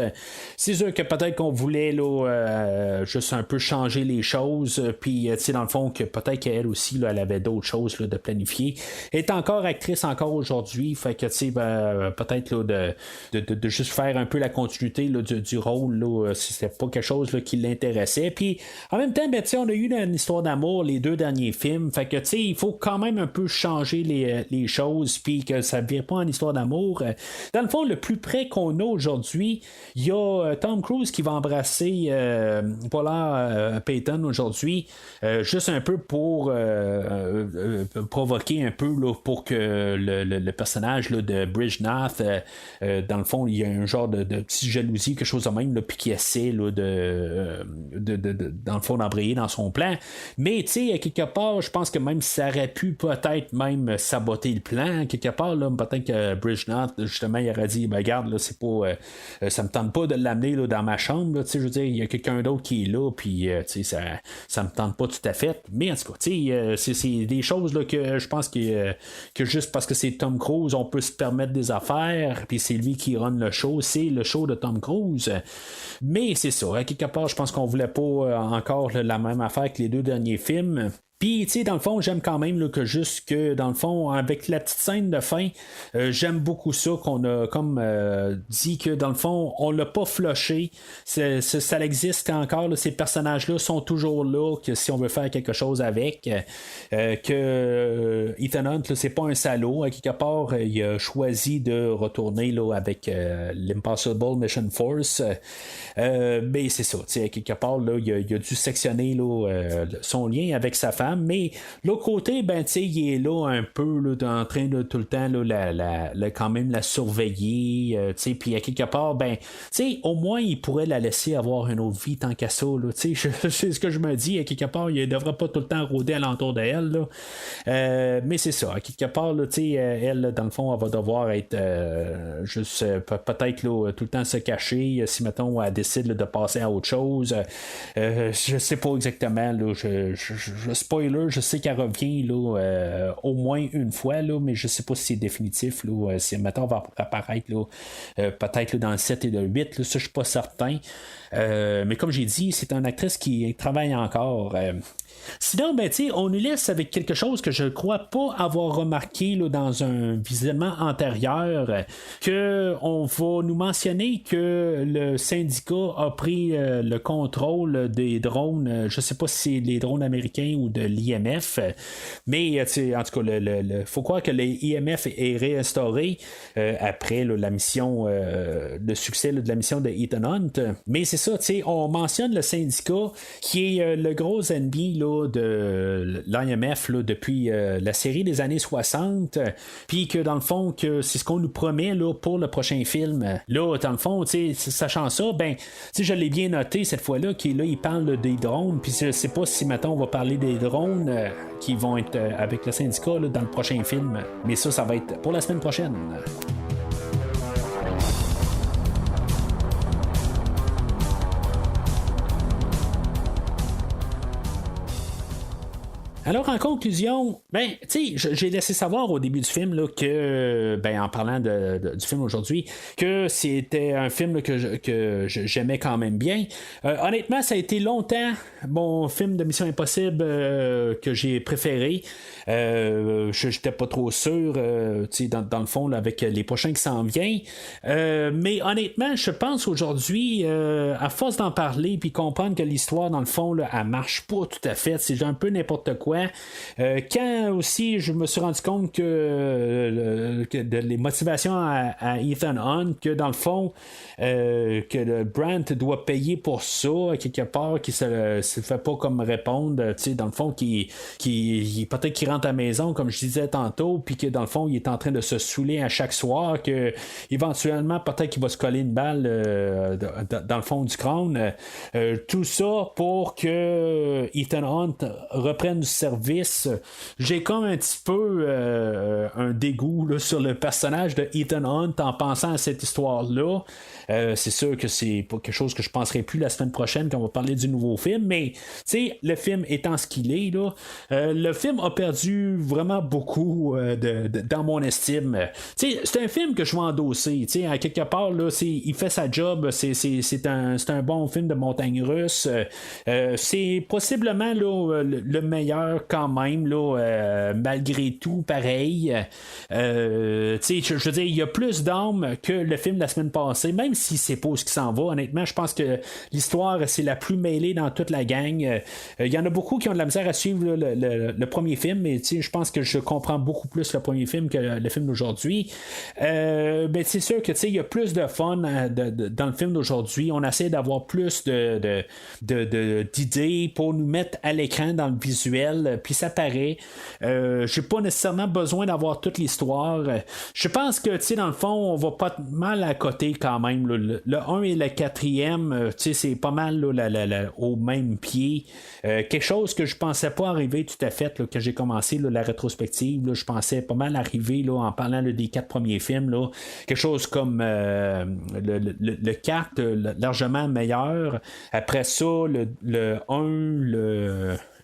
S1: C'est sûr que peut-être qu'on voulait là, juste un peu changer les choses, puis dans le fond, que peut-être qu'elle aussi, là, elle avait d'autres choses là, de planifier. Elle est encore actrice encore aujourd'hui, fait que peut-être là, de juste faire un peu la continuité là, du rôle, là, si c'était pas quelque chose là, qui l'intéressait. Puis en même temps, on a eu une histoire d'amour les 2 derniers films, fait que il faut quand même un peu changer les choses, puis que ça ne vire pas en histoire d'amour. Dans le fond, le plus près qu'on a aujourd'hui, il y a Tom Cruise qui va embrasser Paula Payton aujourd'hui, juste un peu pour provoquer un peu là, pour que le personnage là, de Bridgenath, dans le fond, il y a un genre de petite jalousie, quelque chose de même, là, puis qui essaie là, dans le fond d'embrayer dans son plan. Mais quelque part, je pense que même ça aurait pu peut-être même saboter le plan. Quelque part, là, peut-être que Bridgenath, justement, il aurait dit, regarde, là, c'est pas ça me tente pas de l'amener là, dans ma chambre. Là, je veux dire, il y a quelqu'un d'autre qui est là, puis ça me tente pas tout à fait. Mais en tout cas, c'est des choses là, que je pense que juste parce que c'est Tom Cruise, on peut se permettre des affaires, puis c'est lui qui run le show, c'est le show de Tom Cruise. Mais c'est ça, à quelque part, je pense qu'on voulait pas encore là, la même affaire que les 2 derniers films. Puis, dans le fond, j'aime quand même là, que juste que, dans le fond, avec la petite scène de fin, j'aime beaucoup ça qu'on a comme dit que, dans le fond, on l'a pas flushé. Ça existe encore, là, ces personnages-là sont toujours là, que si on veut faire quelque chose avec, que Ethan Hunt, là, c'est pas un salaud. À quelque part, il a choisi de retourner là, avec l'Impossible Mission Force. Mais c'est ça, à quelque part, là, il a dû sectionner là, son lien avec sa femme. Mais l'autre côté, il est là un peu là, en train de tout le temps là, quand même la surveiller. Puis à quelque part, au moins il pourrait la laisser avoir une autre vie tant qu'à ça. C'est ce que je me dis. À quelque part, il ne devrait pas tout le temps rôder alentour d'elle. Là. Mais c'est ça. À quelque part, là, elle, dans le fond, elle va devoir être juste peut-être là, tout le temps se cacher. Si mettons elle décide là, de passer à autre chose. Je sais pas exactement. Là, je spoiler, je sais qu'elle revient là, au moins une fois, là, mais je sais pas si c'est définitif. Là, si mettons va apparaître là, peut-être là, dans le 7 et le 8, là, ça je suis pas certain. Mais comme j'ai dit, c'est une actrice qui travaille encore. Sinon, on nous laisse avec quelque chose que je ne crois pas avoir remarqué là, dans un visionnement antérieur, qu'on va nous mentionner que le syndicat a pris le contrôle des drones. Je ne sais pas si c'est les drones américains ou de l'IMF, mais en tout cas, il faut croire que l'IMF est réinstauré après là, la mission, le succès là, de la mission de Ethan Hunt. Mais c'est ça, on mentionne le syndicat qui est le gros ennemi là, de l'IMF là, depuis la série des années 60, puis que dans le fond que c'est ce qu'on nous promet là, pour le prochain film. Là, dans le fond, sachant ça, je l'ai bien noté cette fois-là, il parle des drones, puis je sais pas si maintenant on va parler des drones qui vont être avec le syndicat là, dans le prochain film, mais ça va être pour la semaine prochaine. Alors, en conclusion, j'ai laissé savoir au début du film là, que, en parlant du film aujourd'hui, que c'était un film là, que j'aimais quand même bien. Honnêtement, ça a été longtemps mon film de Mission Impossible que j'ai préféré. Je n'étais pas trop sûr, dans le fond, là, avec les prochains qui s'en viennent. Mais honnêtement, je pense aujourd'hui, à force d'en parler puis comprendre que l'histoire, dans le fond, là, elle marche pas tout à fait. C'est un peu n'importe quoi. Quand aussi je me suis rendu compte que les motivations à Ethan Hunt, que dans le fond que le Brandt doit payer pour ça quelque part, qui se fait pas comme répondre, dans le fond qui peut-être qu'il rentre à la maison comme je disais tantôt, puis que dans le fond il est en train de se saouler à chaque soir, que éventuellement peut-être qu'il va se coller une balle dans le fond du crâne, tout ça pour que Ethan Hunt reprenne du service. J'ai comme un petit peu un dégoût là, sur le personnage de Ethan Hunt en pensant à cette histoire-là. C'est sûr que c'est pas quelque chose que je penserai plus la semaine prochaine quand on va parler du nouveau film, mais le film étant ce qu'il est, là, le film a perdu vraiment beaucoup dans mon estime. C'est un film que je vais endosser. À quelque part, là, il fait sa job. C'est un bon film de montagne russe. C'est possiblement là, le meilleur quand même, là, malgré tout, pareil. Je veux dire, il y a plus d'âme que le film de la semaine passée, même si c'est pas où ce qui s'en va. Honnêtement, je pense que l'histoire, c'est la plus mêlée dans toute la gang. Il y en a beaucoup qui ont de la misère à suivre là, le premier film, mais je pense que je comprends beaucoup plus le premier film que le film d'aujourd'hui. C'est sûr que il y a plus de fun dans le film d'aujourd'hui. On essaie d'avoir plus d'idées pour nous mettre à l'écran dans le visuel, puis ça paraît. J'ai pas nécessairement besoin d'avoir toute l'histoire. Je pense que dans le fond, on va pas mal à côté quand même. Là. Le 1 et le 4e, c'est pas mal là, au même pied. Quelque chose que je pensais pas arriver tout à fait, là, que j'ai commencé là, la rétrospective. Là, je pensais pas mal arriver là, en parlant là, des 4 premiers films. Là, quelque chose comme le 4, largement meilleur. Après ça, le 1,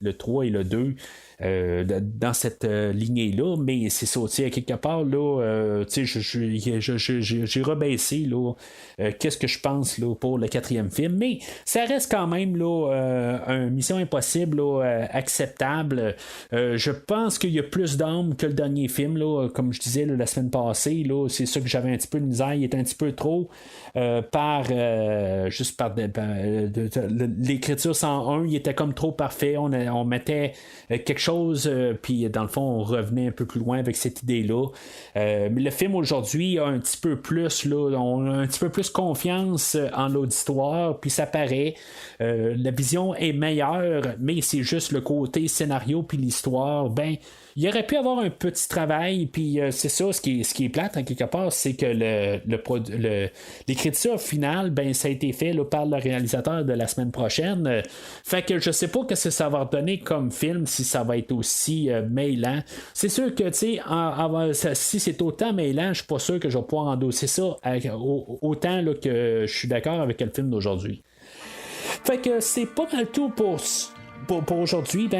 S1: le 3 et le 2. Dans cette lignée-là, mais c'est ça, à quelque part, là, j'ai rebaissé là, qu'est-ce que je pense là, pour le 4e film, mais ça reste quand même là, une Mission Impossible là, acceptable. Je pense qu'il y a plus d'âme que le dernier film, là, comme je disais là, la semaine passée, là, c'est ça que j'avais un petit peu de misère, il était un petit peu trop juste par l'écriture 101, il était comme trop parfait, on mettait quelque chose, puis dans le fond on revenait un peu plus loin avec cette idée-là, mais le film aujourd'hui a un petit peu plus là, on a un petit peu plus confiance en l'auditoire, puis ça paraît, la vision est meilleure, mais c'est juste le côté scénario puis l'histoire, il aurait pu avoir un petit travail, puis c'est ça, ce qui est plate en quelque part, c'est que l'écriture finale, ça a été fait là, par le réalisateur de la semaine prochaine. Fait que je sais pas ce que ça va redonner comme film, si ça va être aussi mêlant. C'est sûr que si c'est autant mêlant, je suis pas sûr que je vais pouvoir endosser ça autant là, que je suis d'accord avec le film d'aujourd'hui. Fait que c'est pas mal tout pour aujourd'hui.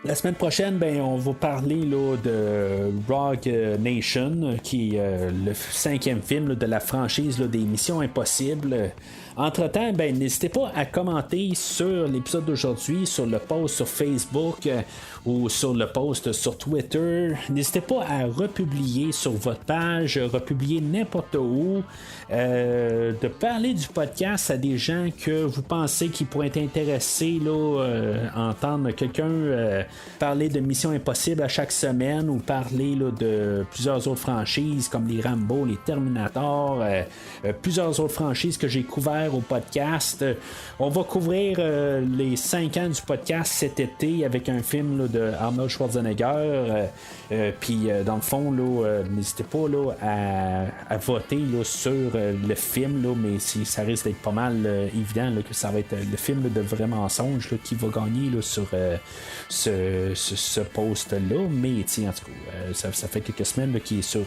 S1: La semaine prochaine, on va parler là, de Rogue Nation, qui est le 5e film là, de la franchise là, des Missions Impossibles. Entre-temps, n'hésitez pas à commenter sur l'épisode d'aujourd'hui, sur le post sur Facebook ou sur le post sur Twitter. N'hésitez pas à republier sur votre page, republier n'importe où, de parler du podcast à des gens que vous pensez qui pourraient être intéressés là, à entendre quelqu'un parler de Mission Impossible à chaque semaine, ou parler là, de plusieurs autres franchises comme les Rambo, les Terminator, plusieurs autres franchises que j'ai couvertes au podcast. On va couvrir les 5 ans du podcast cet été avec un film là, de Arnold Schwarzenegger. Puis dans le fond, là, n'hésitez pas là, à voter là, sur le film, là, mais ça risque d'être pas mal évident là, que ça va être le film là, de vrai mensonge là, qui va gagner là, sur ce post-là. Mais en tout cas, ça fait quelques semaines là, qu'il est sur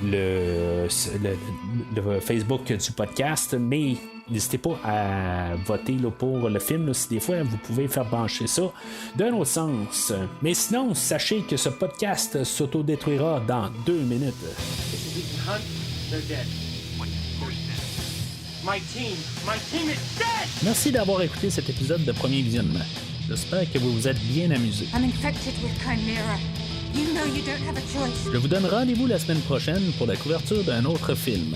S1: le Facebook du podcast, mais n'hésitez pas à voter là, pour le film là, si des fois vous pouvez faire brancher ça d'un autre sens. Mais sinon, sachez que ce podcast s'autodétruira dans 2 minutes. Merci d'avoir écouté cet épisode de Premier Visionnement. J'espère que vous vous êtes bien amusé. Je vous donne rendez-vous la semaine prochaine pour la couverture d'un autre film.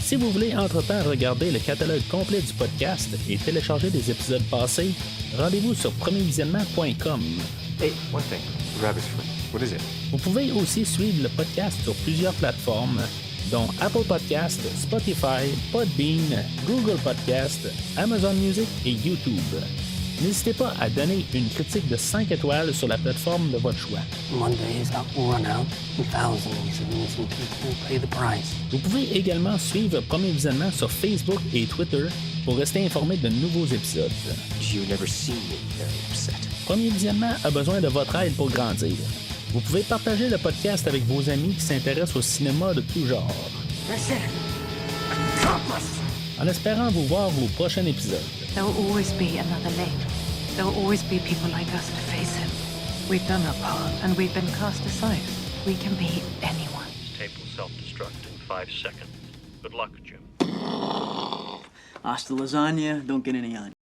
S1: Si vous voulez entre-temps regarder le catalogue complet du podcast et télécharger des épisodes passés, rendez-vous sur premiervisionnement.com.
S3: Hey, one thing. Grab his foot. What is it?
S1: Vous pouvez aussi suivre le podcast sur plusieurs plateformes, dont Apple Podcast, Spotify, Podbean, Google Podcast, Amazon Music et YouTube. N'hésitez pas à donner une critique de 5 étoiles sur la plateforme de votre choix. Vous pouvez également suivre Premier Visionnement sur Facebook et Twitter pour rester informé de nouveaux épisodes.
S6: You never see me very upset.
S1: Premier visionnement a besoin de votre aide pour grandir. Vous pouvez partager le podcast avec vos amis qui s'intéressent au cinéma de tout genre. En espérant vous voir au prochain épisode.
S7: There will always be another lane. There will always be people like us to face him. We've done our part and we've been cast aside. We can be anyone.
S4: This tape will self-destruct in 5 seconds. Good luck, Jim.
S8: Hasta lasagna, don't get any on.